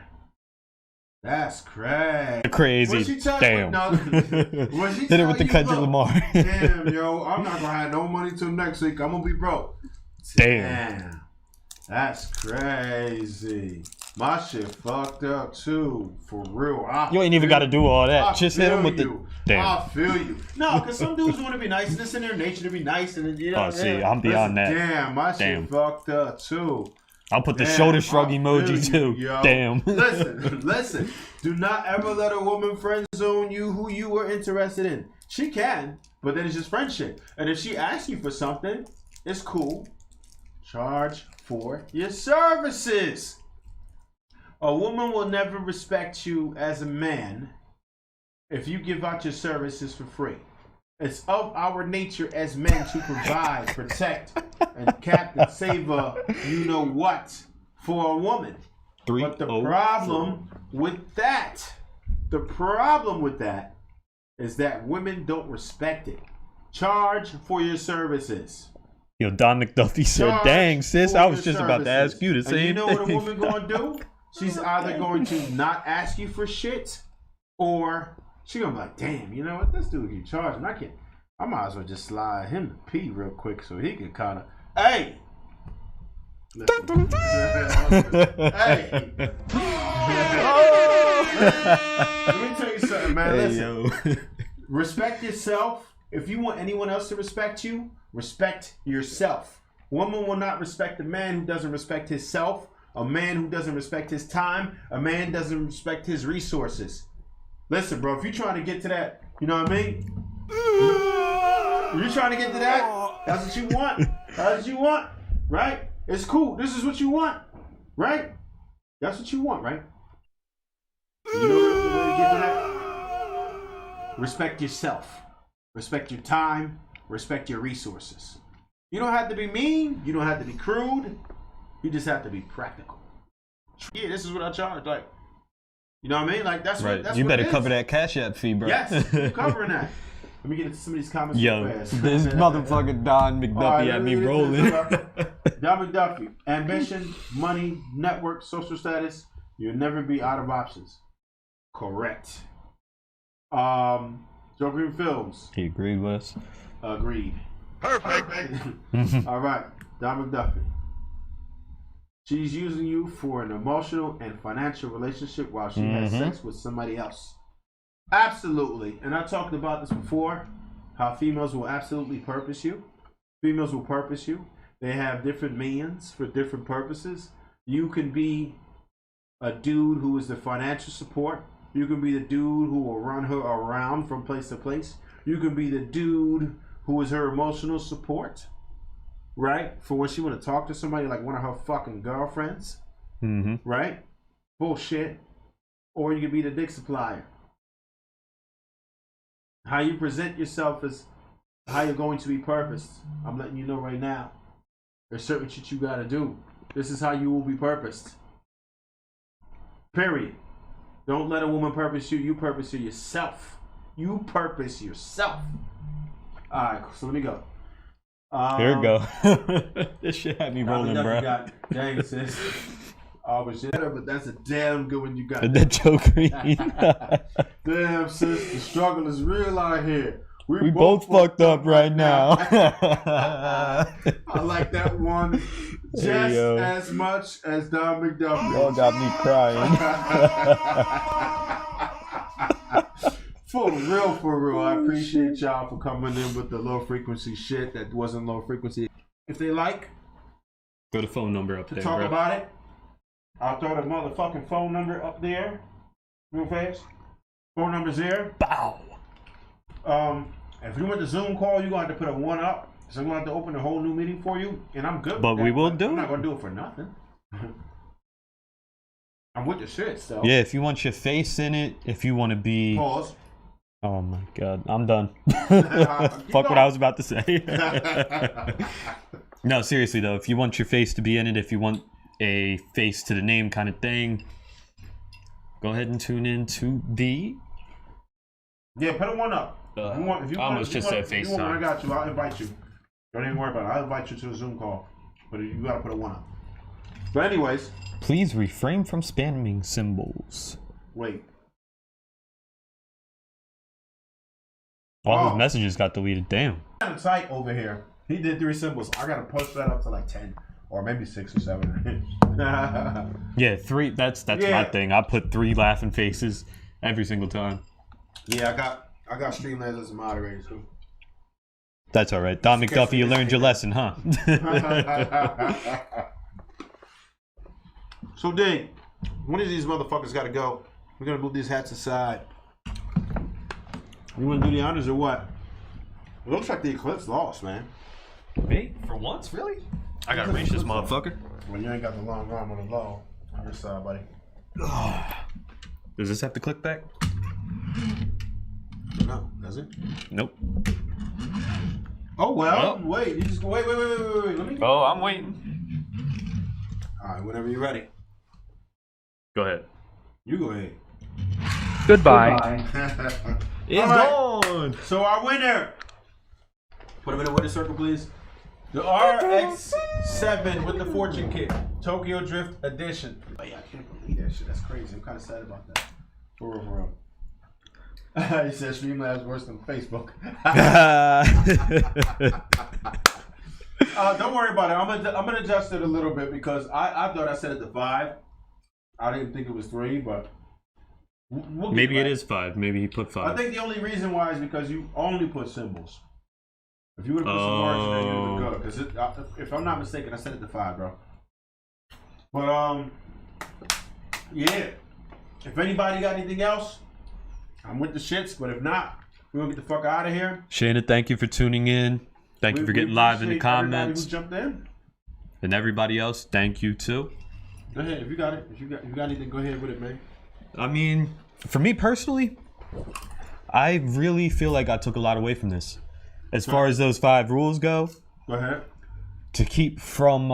B: That's crazy.
A: Crazy.
B: When she tell
A: Damn.
B: when she
A: Hit it
B: tell
A: with the
B: you,
A: Kendrick
B: look,
A: Lamar.
B: Damn, yo, I'm not gonna have no money till next week. I'm gonna be broke.
A: Damn.
B: That's crazy. My shit fucked up too, for real.
A: You ain't even got to do all that. Just hit him with the. Damn.
B: I feel you. No, because some dudes want to be nice, and it's in their nature to be nice, and you know.
A: Oh, see, I'm beyond that.
B: Damn, my shit fucked up too.
A: I'll put the
B: Damn,
A: shoulder shrug
B: I
A: emoji
B: feel
A: too.
B: you, yo.
A: Damn.
B: Listen. Do not ever let a woman friend zone you who you are interested in. She can, but then it's just friendship. And if she asks you for something, it's cool. Charge for your services. A woman will never respect you as a man if you give out your services for free. It's of our nature as men to provide, protect, and captain, save a you know what for a woman. But the problem with that is that women don't respect it. Charge for your services.
A: Yo, Don McDuffie said,
B: Charge
A: dang, sis,
B: for
A: I was
B: your
A: just about to
B: services.
A: ask you the
B: And
A: same
B: you know what a
A: thing.
B: woman gonna do? She's either going to not ask you for shit, or she gonna be like, damn, you know what, this dude can charge me. I might as well just slide him to pee real quick so he can kind of, hey. Listen. Hey. Let me tell you something, man. Listen. Respect yourself. If you want anyone else to respect you, respect yourself. Woman will not respect a man who doesn't respect himself, a man who doesn't respect his time, a man doesn't respect his resources. Listen, bro, if you're trying to get to that, you know what I mean? You're trying to get to that, that's what you want. That's what you want, right? It's cool. This is what you want, right? That's what you want, right? You know the way to get to that? Respect yourself. Respect your time. Respect your resources. You don't have to be mean. You don't have to be crude. You just have to be practical. Yeah, this is what I charge. Like, you know what I mean? Like, that's
A: Right.
B: what that's
A: You
B: what
A: better
B: it is.
A: cover that Cash App fee, bro.
B: Yes, I'm covering that. Let me get into some of these comments.
A: Yo,
B: real fast.
A: this motherfucker Don McDuffie
B: All right,
A: had me
B: let get
A: rolling.
B: into this. Don McDuffie. Ambition, money, network, social status. You'll never be out of options. Correct. Joe Green Films.
A: He agreed with us.
B: Agreed.
C: Perfect.
B: All right. Don McDuffie. She's using you for an emotional and financial relationship while she has sex with somebody else. Absolutely. And I talked about this before, how females will absolutely purpose you. Females will purpose you. They have different means for different purposes. You can be a dude who is the financial support. You can be the dude who will run her around from place to place. You can be the dude who is her emotional support, right? For when she want to talk to somebody like one of her fucking girlfriends, right? Bullshit. Or you can be the dick supplier. How you present yourself is how you're going to be purposed. I'm letting you know right now. There's certain shit you gotta do. This is how you will be purposed. Period. Don't let a woman purpose you. You purpose yourself. You purpose yourself. Alright, so let me go.
A: Here we go. This shit had me rolling, bro.
B: Dang, sis. Oh, but shit, but that's a damn good one you got.
A: That joker.
B: Damn, sis, the struggle is real out here.
A: We both fucked up right now.
B: I like that one just as much as Don McDuffie.
A: Y'all got me crying.
B: For real. I appreciate y'all for coming in with the low frequency shit that wasn't low frequency. If they like,
A: throw the phone number up
B: to
A: there,
B: talk
A: bro.
B: about it, I'll throw the motherfucking phone number up there. Real fast. Phone number's there.
A: Bow.
B: If you want the Zoom call, you're going to have to put a 1 up. So I'm going to have to open a whole new meeting for you. And I'm good
A: But
B: with that,
A: we will
B: but
A: do
B: I'm not
A: it.
B: going to do it for nothing. I'm with the shit, so.
A: Yeah, if you want your face in it, if you want to be...
B: Pause.
A: Oh my god, I'm done. Fuck what I was about to say. No, seriously though, if you want your face to be in it, if you want a face to the name kind of thing, go ahead and tune in to the...
B: Yeah, put a 1 up. If you
A: almost just said FaceTime.
B: I got you. I'll invite you. Don't even worry about it. I'll invite you to a Zoom call. But you got to put a 1 up. But anyways.
A: Please refrain from spamming symbols.
B: Wait.
A: All his messages got deleted. Damn.
B: Kind of tight over here. He did 3 symbols. I got to push that up to like 10. Or maybe 6 or 7.
A: Yeah, 3. That's my thing. I put 3 laughing faces every single time.
B: Yeah, I got Streamlabs as a moderator too.
A: That's all right. Don McDuffie, you learned your lesson, huh?
B: So, Ding, one of these motherfuckers got to go. We're going to move these hats aside. You want to do the honors or what? It looks like the Eclipse lost, man.
A: Me? For once? Really? I got to reach this motherfucker.
B: Well, you ain't got the long arm on the low. On your side, buddy.
A: Does this have to click back?
B: No, does it?
A: Nope.
B: Oh, well, wait. You just wait. Let me.
A: Oh, I'm waiting.
B: All right, whenever you're ready.
A: Go ahead.
B: You go ahead.
E: Goodbye.
A: It's gone.
B: So our winner. Put him in the winner circle, please. The RX-7 with the Fortune Kit. Tokyo Drift Edition. Oh, yeah, I can't believe that shit. That's crazy. I'm kind of sad about that. For real. He said Streamlabs worse than Facebook. Don't worry about it. I'm gonna adjust it a little bit because I thought I set it to 5. I didn't think it was 3, but we'll
A: maybe it is 5. Maybe he put 5.
B: I think the only reason why is because you only put symbols. If you would have put some words in there, you would have good. Because if I'm not mistaken, I set it to 5, bro. But yeah. If anybody got anything else, I'm with the shits. But if not, we're gonna get the fuck out of here.
A: Shayna, thank you for tuning in. Thank you for getting live in the comments.
B: Who jumped in.
A: And everybody else, thank you too.
B: Go ahead. If you got it, if you got anything, go ahead with it, man.
A: I mean, for me personally, I really feel like I took a lot away from this. As far as those 5 rules go,
B: ahead.
A: To keep from,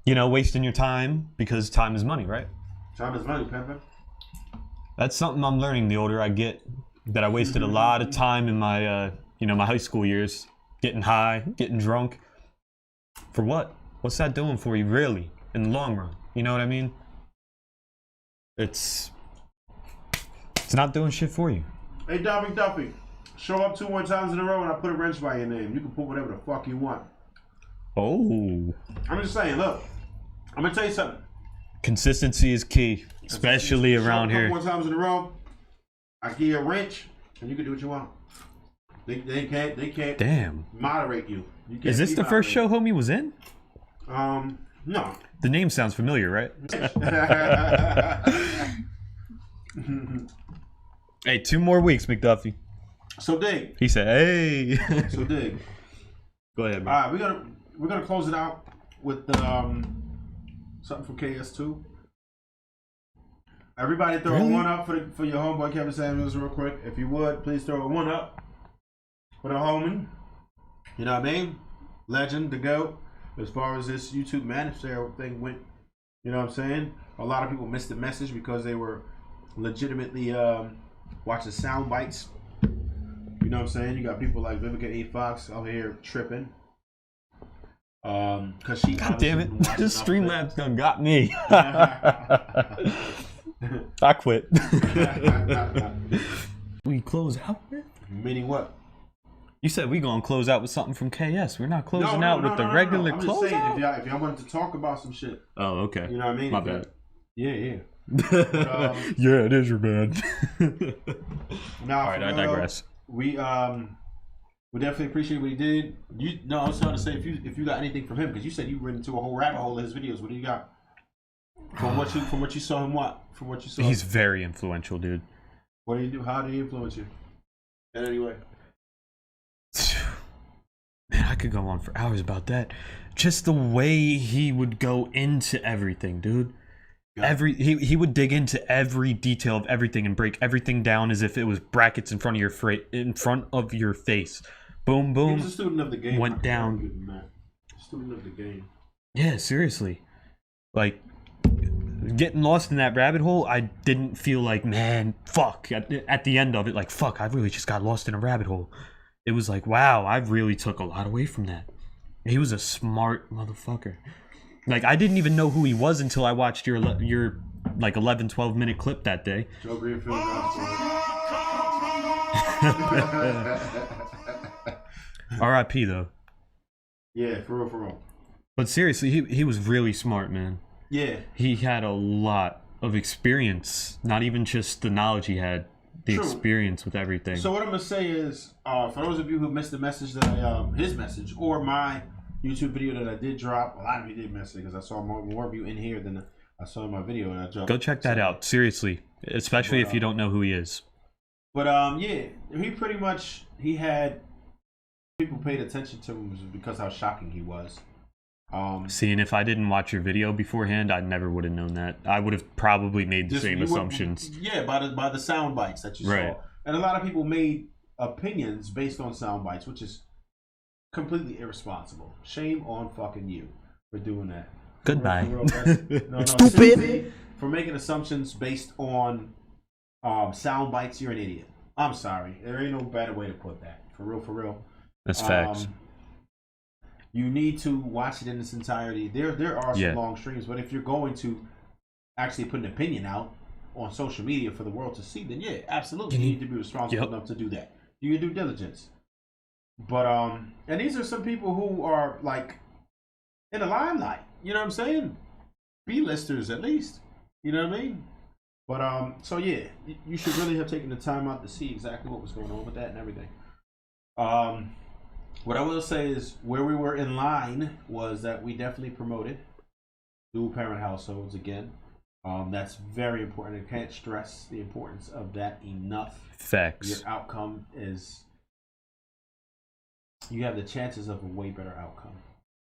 A: wasting your time, because time is money, right?
B: Time is money, Pepper.
A: That's something I'm learning the older I get. That I wasted a lot of time in my, my high school years, getting high, getting drunk. For what? What's that doing for you, really, in the long run? You know what I mean? It's not doing shit for you.
B: Hey, Don McDuffie. Show up 2 more times in a row and I put a wrench by your name. You can put whatever the fuck you want.
A: Oh.
B: I'm just saying, look. I'm gonna tell you something.
A: Consistency is key, especially around
B: A couple
A: here.
B: more times in a row, I give you a wrench, and you can do what you want. They can't.
A: Damn.
B: Moderate you. You can't
A: Is this
B: be
A: the first show
B: moderated.
A: homie was in?
B: No.
A: The name sounds familiar, right? Hey, 2 more weeks, McDuffie.
B: So dig.
A: He said, "Hey."
B: So dig.
A: Go ahead,
B: All
A: man.
B: right, we're gonna close it out with something from KS2. Everybody throw a one up for your homeboy Kevin Samuels real quick. If you would, please throw a one up for the homie. You know what I mean? Legend, the GOAT. As far as this YouTube manager thing went, you know what I'm saying? A lot of people missed the message because they were legitimately watching sound bites. You know what I'm saying? You got people like Vivica A. Fox out here tripping. Cause she
A: God damn it! This Streamlabs done got me. I quit. We close out with?
B: Meaning what?
A: You said we gonna close out with something from KS. We're not closing out with the regular
B: I'm just
A: close
B: saying,
A: out.
B: if y'all wanted to talk about some shit,
A: Oh, okay.
B: you know what I mean?
A: My bad.
B: Yeah.
A: Yeah, it is your bad.
B: Now,
A: All right, I digress.
B: We definitely appreciate what he did. I was trying to say if you got anything from him, because you said you went into a whole rabbit hole of his videos. What do you got? From what you saw him From what you saw.
A: He's very influential, dude.
B: What do you do? How did he influence you? In any way?
A: Man, I could go on for hours about that. Just the way he would go into everything, dude.
B: Yeah.
A: He would dig into every detail of everything and break everything down as if it was brackets in front of your face. Boom, boom.
B: He was a student of the game.
A: Went down.
B: Student of the game.
A: Yeah, seriously. Like, getting lost in that rabbit hole, I didn't feel like, man, fuck. At the end of it, like, fuck, I really just got lost in a rabbit hole. It was like, wow, I really took a lot away from that. He was a smart motherfucker. Like, I didn't even know who he was until I watched your like 11, 12 minute clip that day.
B: Joe Greenfield.
A: R.I.P. though.
B: Yeah, for real.
A: But seriously, he was really smart, man.
B: Yeah.
A: He had a lot of experience, not even just the knowledge he had, the
B: True.
A: experience with everything.
B: So what I'm gonna say is, for those of you who missed the message that his message or my YouTube video that I did drop, a lot of you did miss it because I saw more of you in here than I saw in my video that I dropped.
A: Go check that out, seriously, especially if you don't know who he is.
B: But yeah, he had people paid attention to him because how shocking he was.
A: Seeing if I didn't watch your video beforehand, I never would have known that. I would have probably made the same assumptions.
B: Yeah, by the sound bites that you saw. And a lot of people made opinions based on sound bites, which is completely irresponsible. Shame on fucking you for doing that.
A: Goodbye.
B: Stupid. For making assumptions based on sound bites, you're an idiot. I'm sorry. There ain't no better way to put that. For real.
A: That's facts.
B: You need to watch it in its entirety. There are some long streams, but if you're going to actually put an opinion out on social media for the world to see, then yeah, absolutely, you need to be responsible enough to do that. Do your due diligence. But and these are some people who are like in the limelight. You know what I'm saying? B-listers at least. You know what I mean? But so yeah, you should really have taken the time out to see exactly what was going on with that and everything. What I will say is where we were in line was that we definitely promoted dual parent households again. That's very important. I can't stress the importance of that enough.
A: Facts.
B: Your outcome is, you have the chances of a way better outcome.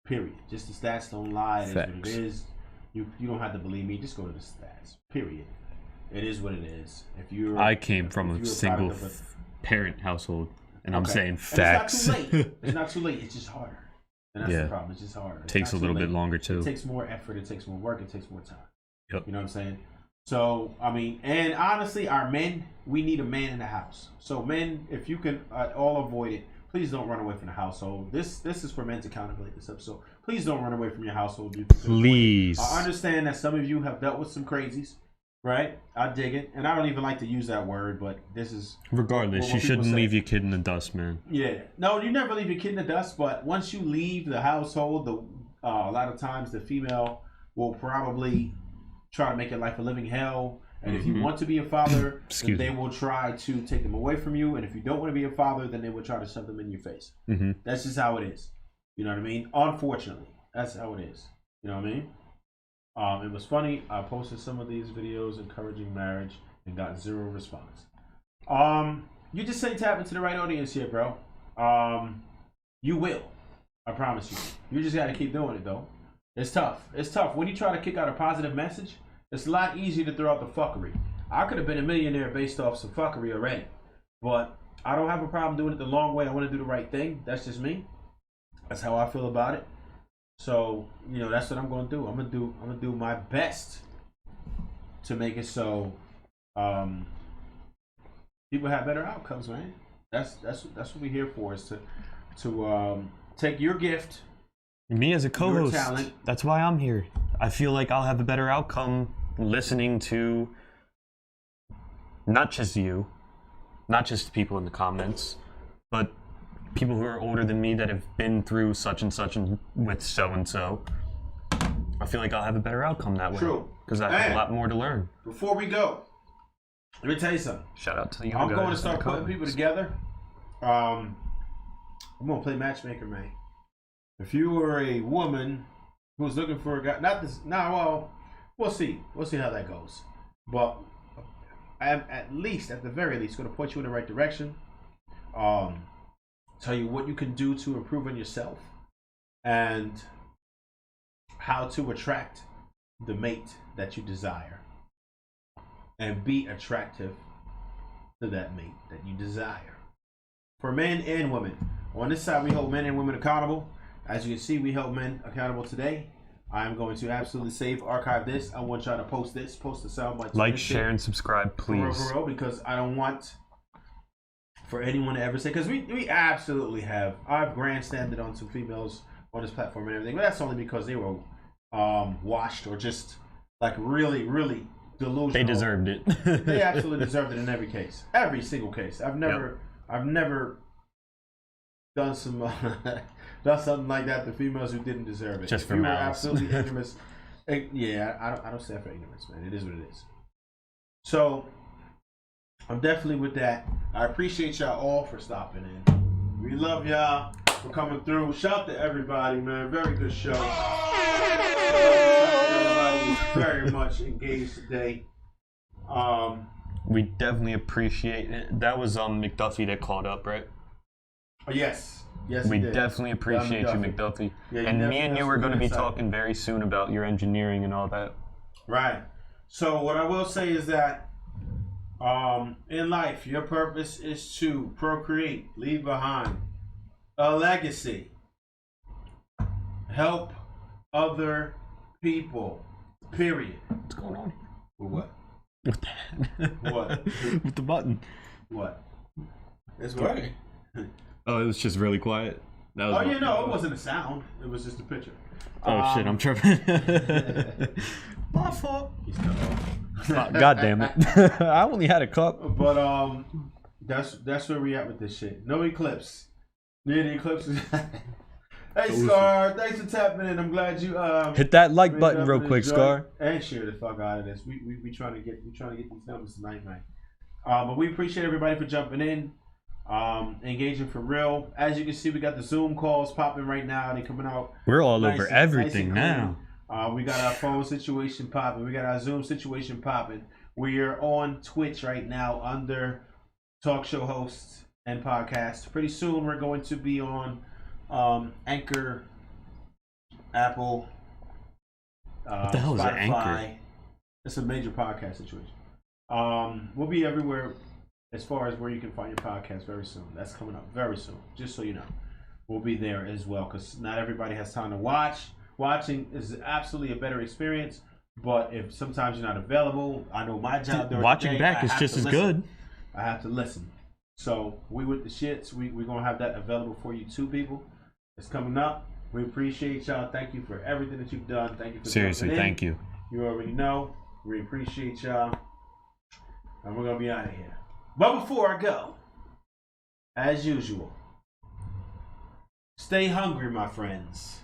B: Period. Just the stats don't lie. It is what it is. You don't have to believe me. Just go to the stats. Period. It is what it is.
A: I came from a single parent household. And I'm saying facts.
B: And it's not too late. It's not too late. It's just harder. And that's the problem. It's just harder. It
A: takes a little bit longer too.
B: It takes more effort. It takes more work. It takes more time.
A: Yep.
B: You know what I'm saying? So, I mean, and honestly, our men, we need a man in the house. So, men, if you can all avoid it, please don't run away from the household. This is for men to contemplate this episode. Please don't run away from your household.
A: Please.
B: I understand that some of you have dealt with some crazies. Right? I dig it. And I don't even like to use that word, but this is...
A: Regardless, you shouldn't leave your kid in the dust, man.
B: Yeah. No, you never leave your kid in the dust, but once you leave the household, a lot of times the female will probably try to make your life a living hell. And if you want to be a father, then they will try to take them away from you. And if you don't want to be a father, then they will try to shove them in your face. That's just how it is. You know what I mean? Unfortunately, that's how it is. You know what I mean? It was funny. I posted some of these videos encouraging marriage and got 0 response. You just ain't tapping to the right audience here, bro. You will. I promise you. You just got to keep doing it, though. It's tough. It's tough. When you try to kick out a positive message, it's a lot easier to throw out the fuckery. I could have been a millionaire based off some fuckery already. But I don't have a problem doing it the long way. I want to do the right thing. That's just me. That's how I feel about it. So, you know, that's what I'm going to do. I'm going to do my best to make it so people have better outcomes, man. That's what we're here for, is to take your gift,
A: me as a co-host.
B: Your talent.
A: That's why I'm here. I feel like I'll have a better outcome listening to not just you, not just people in the comments, but people who are older than me that have been through such and such and with so and so. I feel like I'll have a better outcome that way.
B: True.
A: Because I have a lot more to learn.
B: Before we go, let me tell you something.
A: Shout out to you.
B: I'm going to start putting people together. I'm going to play matchmaker, man. If you were a woman who's looking for a guy, we'll see. We'll see how that goes. But I'm at the very least, going to point you in the right direction. Tell you what you can do to improve on yourself and how to attract the mate that you desire and be attractive to that mate that you desire. For men and women. On this side, we hold men and women accountable. As you can see, we held men accountable today. I'm going to absolutely archive this. I want y'all to post the soundbite.
A: Like, share, and subscribe, please.
B: For real, because I don't want for anyone to ever say, because we absolutely have. I've grandstanded on some females on this platform and everything, but that's only because they were washed or just like really, really delusional.
A: They deserved it.
B: They absolutely deserved it in every case, every single case. I've never done some done something like that to females who didn't deserve it.
A: Just
B: if
A: for
B: you were
A: malice.
B: absolutely ignorant. Yeah, I don't stand for ignorance, man. It is what it is. So I'm definitely with that. I appreciate y'all all for stopping in. We love y'all for coming through. Shout out to everybody, man. Very good show. Everybody was very much engaged today.
A: We definitely appreciate it. That was McDuffie that called up, right?
B: Yes,
A: we definitely appreciate you, McDuffie.
B: Yeah,
A: and me and you are going to be
B: excited.
A: talking very soon about your engineering and all that.
B: Right. So what I will say is that in life, your purpose is to procreate, leave behind a legacy, help other people. Period.
A: What's going on?
B: What?
A: With that?
B: What?
A: With the button.
B: What? It's working.
A: Oh, it was just really quiet. That was
B: it wasn't a sound. It was just a picture.
A: Oh shit, I'm tripping.
B: My fault.
A: God damn it. I only had a cup.
B: But that's where we at with this shit. No eclipse. Near the eclipse. Hey Scar, thanks for tapping in. I'm glad you
A: hit that like button real quick, Scar.
B: And share the fuck out of this. We trying to get these numbers tonight, man. But we appreciate everybody for jumping in. Engaging for real. As you can see, we got the Zoom calls popping right now. They coming out.
A: We're all over everything now.
B: We got our phone situation popping. We got our Zoom situation popping. We are on Twitch right now under talk show hosts and podcasts. Pretty soon we're going to be on Anchor, Apple,
A: what the hell
B: Spotify.
A: is Anchor?
B: It's a major podcast situation. We'll be everywhere as far as where you can find your podcast very soon. That's coming up very soon, just so you know. We'll be there as well, because not everybody has time to watch. Watching is absolutely a better experience, but if sometimes you're not available, I know my job during
A: watching
B: the day,
A: back is just as good.
B: I have to listen. So we with the shits, we're going to have that available for you too, people. It's coming up. We appreciate y'all. Thank you for everything that you've done. Thank you for
A: seriously, thank you.
B: You already know. We appreciate y'all. And we're going to be out of here. But before I go, as usual, stay hungry, my friends.